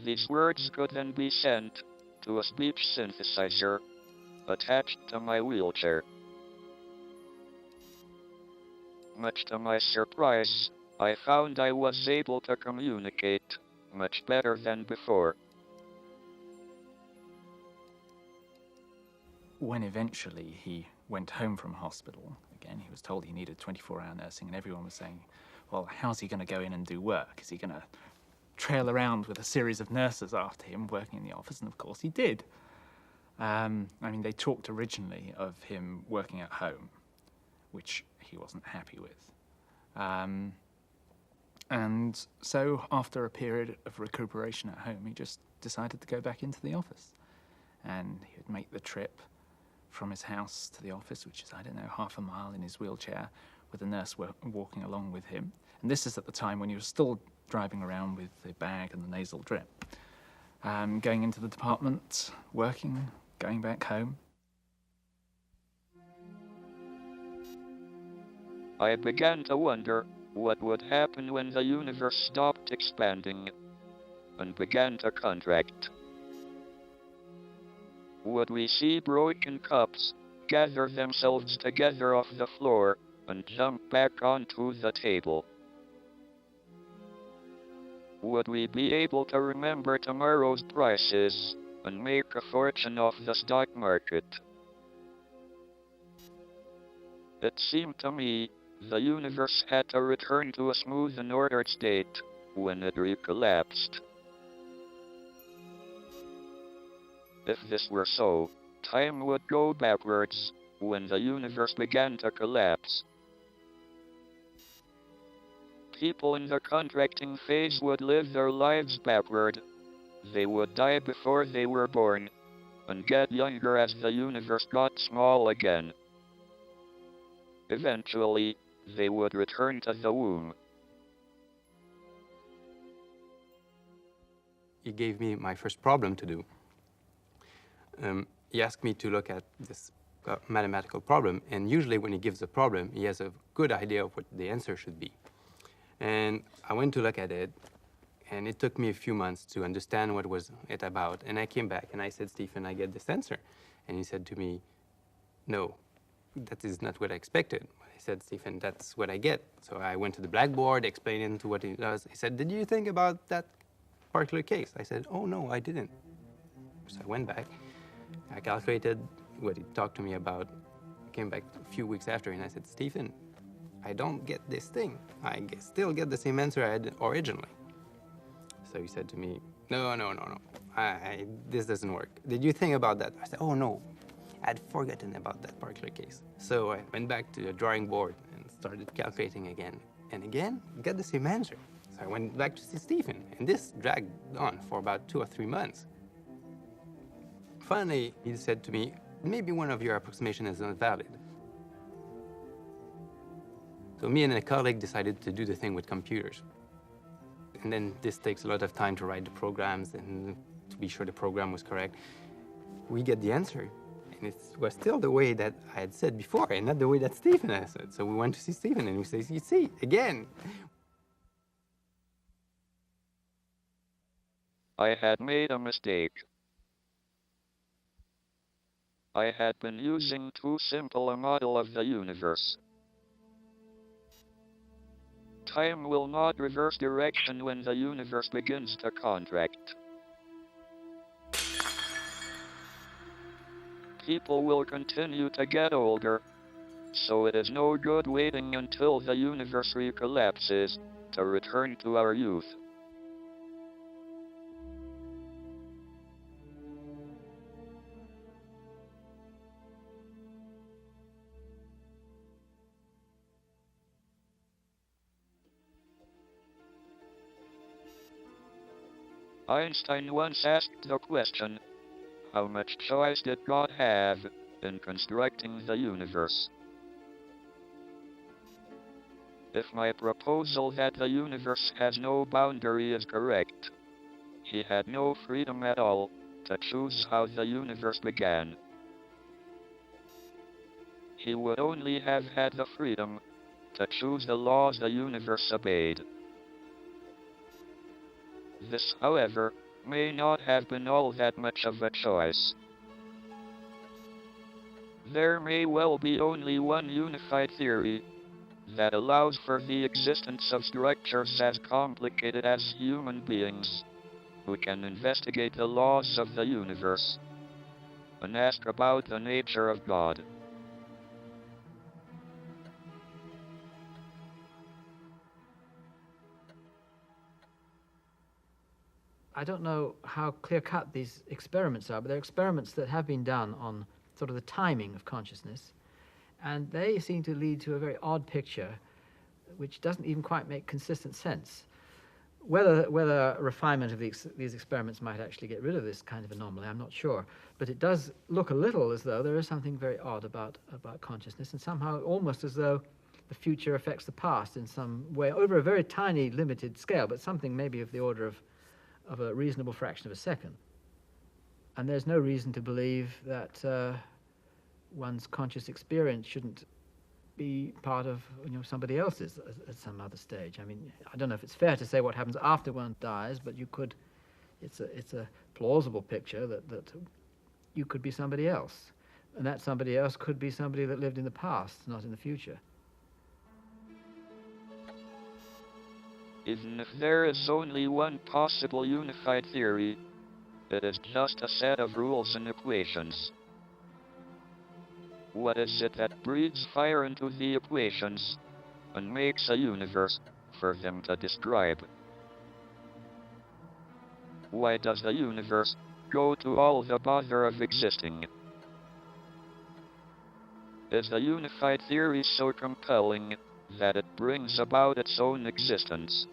S1: These words could then be sent to a speech synthesizer attached to my wheelchair. Much to my surprise, I found I was able to communicate much better than before.
S2: When eventually he went home from hospital, again, he was told he needed 24-hour nursing, and everyone was saying, well, how's he going to go in and do work? Is he going to trail around with a series of nurses after him working in the office? And of course he did. I mean, they talked originally of him working at home, which he wasn't happy with. And so after a period of recuperation at home, he just decided to go back into the office. And he would make the trip from his house to the office, which is, I don't know, half a mile in his wheelchair, with a nurse walking along with him. And this is at the time when he was still driving around with the bag and the nasal drip.
S21: going into the department, working, going back home.
S1: I began to wonder what would happen when the universe stopped expanding and began to contract. Would we see broken cups gather themselves together off the floor and jump back onto the table? Would we be able to remember tomorrow's prices and make a fortune off the stock market? It seemed to me the universe had to return to a smooth and ordered state when it recollapsed. If this were so, time would go backwards when the universe began to collapse. People in the contracting phase would live their lives backward. They would die before they were born and get younger as the universe got small again. Eventually, they would return to the womb.
S22: He gave me my first problem to do. He asked me to look at this mathematical problem, and usually when he gives a problem, he has a good idea of what the answer should be. And I went to look at it, and it took me a few months to understand what was it about. And I came back and I said, Stephen, I get this answer. And he said to me, no, that is not what I expected. I said, Stephen, that's what I get. So I went to the blackboard, explaining to what he does. He said, did you think about that particular case? I said, oh, no, I didn't. So I went back, I calculated what he talked to me about. I came back a few weeks after, and I said, Stephen, I don't get this thing. I still get the same answer I had originally. So he said to me, no, this doesn't work. Did you think about that? I said, oh, no, I'd forgotten about that particular case. So I went back to the drawing board and started calculating again. And again, got the same answer. So I went back to see Stephen, and this dragged on for about 2 or 3 months. Finally, he said to me, maybe one of your approximations is not valid. So me and a colleague decided to do the thing with computers. And then this takes a lot of time to write the programs and to be sure the program was correct. We get the answer, and it was still the way that I had said before, and not the way that Stephen had said. So we went to see Stephen, and we say, you see, again.
S1: I had made a mistake. I had been using too simple a model of the universe. Time will not reverse direction when the universe begins to contract. People will continue to get older, so it is no good waiting until the universe recollapses to return to our youth. Einstein once asked the question, how much choice did God have in constructing the universe? If my proposal that the universe has no boundary is correct, he had no freedom at all to choose how the universe began. He would only have had the freedom to choose the laws the universe obeyed. This, however, may not have been all that much of a choice. There may well be only one unified theory that allows for the existence of structures as complicated as human beings, who can investigate the laws of the universe and ask about the nature of God.
S10: I don't know how clear-cut these experiments are, but they're experiments that have been done on sort of the timing of consciousness, and they seem to lead to a very odd picture which doesn't even quite make consistent sense. Whether refinement of these experiments might actually get rid of this kind of anomaly, I'm not sure, but it does look a little as though there is something very odd about consciousness, and somehow almost as though the future affects the past in some way, over a very tiny, limited scale, but something maybe of the order of of a reasonable fraction of a second. And there's no reason to believe that one's conscious experience shouldn't be part of somebody else's at some other stage. I mean, I don't know if it's fair to say what happens after one dies, but you could. It's a plausible picture that you could be somebody else, and that somebody else could be somebody that lived in the past, not in the future.
S1: Even if there is only one possible unified theory, it is just a set of rules and equations. What is it that breathes fire into the equations and makes a universe for them to describe? Why does the universe go to all the bother of existing? Is the unified theory so compelling that it brings about its own existence?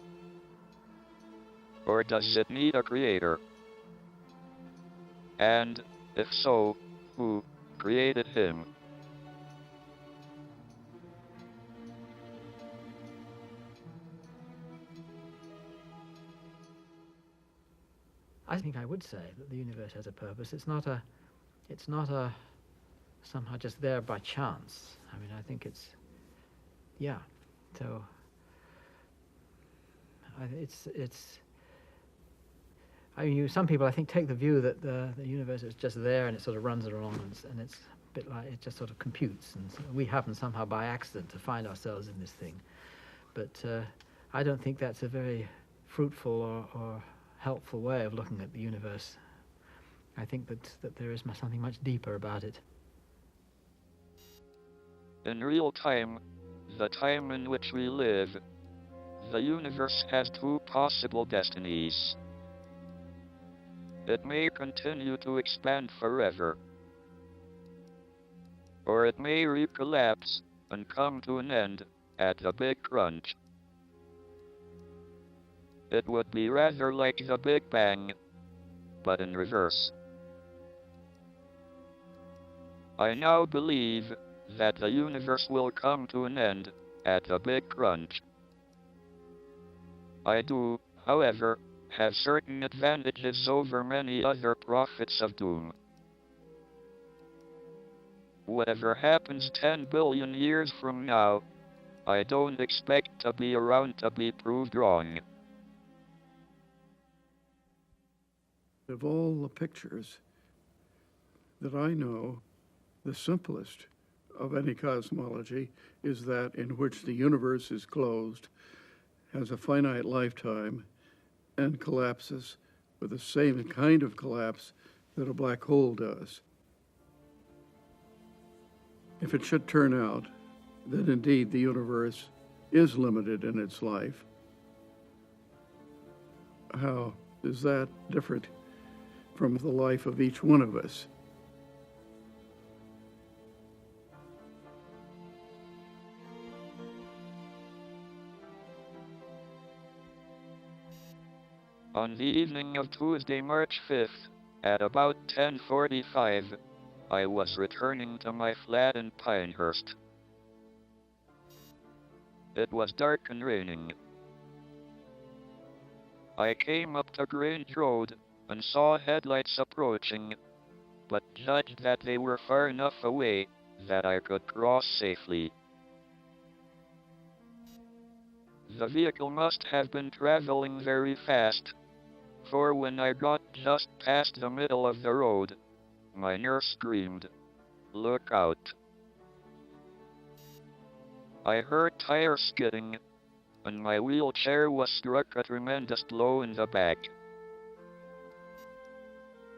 S1: Or does it need a creator? And, if so, who created him?
S10: I think I would say that the universe has a purpose. It's not a somehow just there by chance. I mean, I think it's, yeah. So I mean, some people I think take the view that the universe is just there and it sort of runs along and it's a bit like it just sort of computes, and so we happen somehow by accident to find ourselves in this thing. But I don't think that's a very fruitful or helpful way of looking at the universe. I think that there is something much deeper about it.
S1: In real time, the time in which we live, the universe has two possible destinies. It may continue to expand forever, or it may recollapse and come to an end at the Big Crunch. It would be rather like the Big Bang, but in reverse. I now believe that the universe will come to an end at the Big Crunch. I do, however, have certain advantages over many other prophets of doom. Whatever happens 10 billion years from now, I don't expect to be around to be proved wrong.
S12: Of all the pictures that I know, the simplest of any cosmology is that in which the universe is closed, has a finite lifetime, and collapses with the same kind of collapse that a black hole does. If it should turn out that indeed the universe is limited in its life, how is that different from the life of each one of us?
S1: On the evening of Tuesday, March 5th, at about 10:45, I was returning to my flat in Pinehurst. It was dark and raining. I came up to Grange Road and saw headlights approaching, but judged that they were far enough away that I could cross safely. The vehicle must have been traveling very fast, for when I got just past the middle of the road, my nurse screamed, "Look out." I heard tires skidding, and my wheelchair was struck a tremendous blow in the back.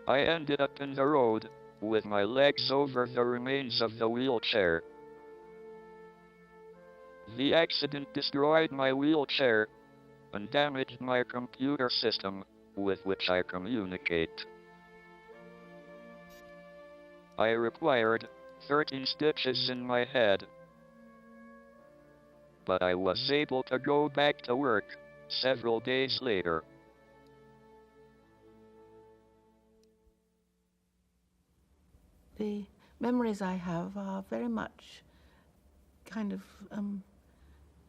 S1: I ended up in the road, with my legs over the remains of the wheelchair. The accident destroyed my wheelchair and damaged my computer system with which I communicate. I required 13 stitches in my head, but I was able to go back to work several days later.
S3: The memories I have are very much kind of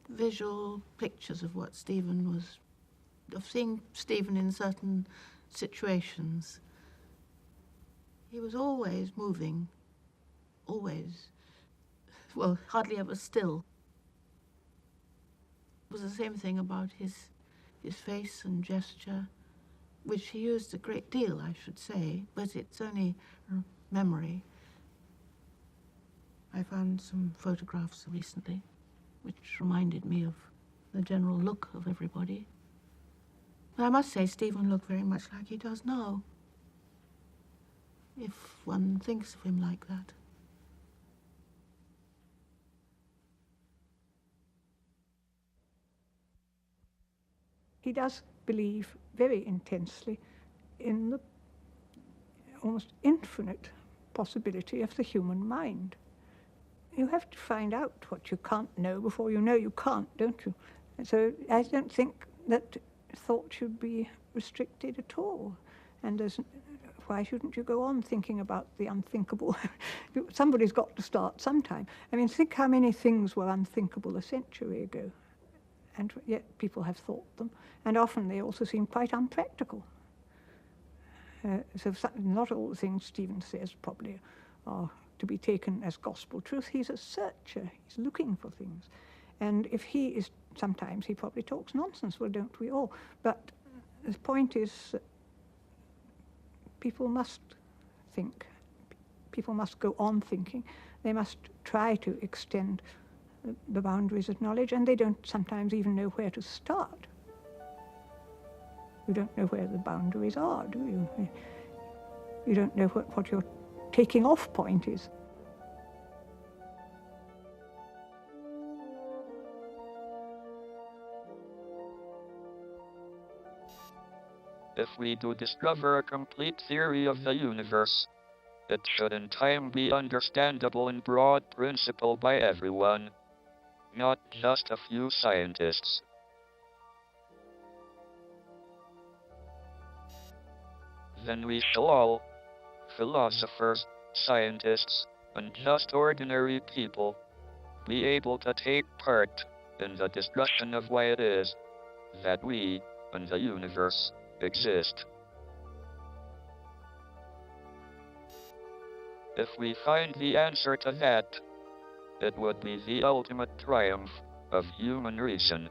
S3: visual pictures of what Stephen was of seeing Stephen in certain situations. He was always moving, always. Well, hardly ever still. It was the same thing about his face and gesture, which he used a great deal, I should say, but it's only memory. I found some photographs recently which reminded me of the general look of everybody. But I must say Stephen looked very much like he does now, if one thinks of him like that.
S2: He does believe very intensely in the almost infinite possibility of the human mind. You have to find out what you can't know before you know you can't, don't you? And so I don't think that thought should be restricted at all. And why shouldn't you go on thinking about the unthinkable? Somebody's got to start sometime. I mean, think how many things were unthinkable a century ago, and yet people have thought them, and often they also seem quite unpractical. So not all the things Stephen says probably are to be taken as gospel truth. He's a searcher. He's looking for things. And if he is, sometimes he probably talks nonsense. Well, don't we all? But the point is that people must think. People must go on thinking. They must try to extend the boundaries of knowledge, and they don't sometimes even know where to start. You don't know where the boundaries are, do you? You don't know what your taking off point is.
S1: If we do discover a complete theory of the universe, it should in time be understandable in broad principle by everyone, not just a few scientists. Then we shall all, philosophers, scientists, and just ordinary people, be able to take part in the discussion of why it is that we and the universe exist. If we find the answer to that, it would be the ultimate triumph of human reason.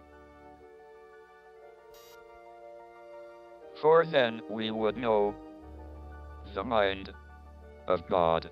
S1: For then we would know the mind of God.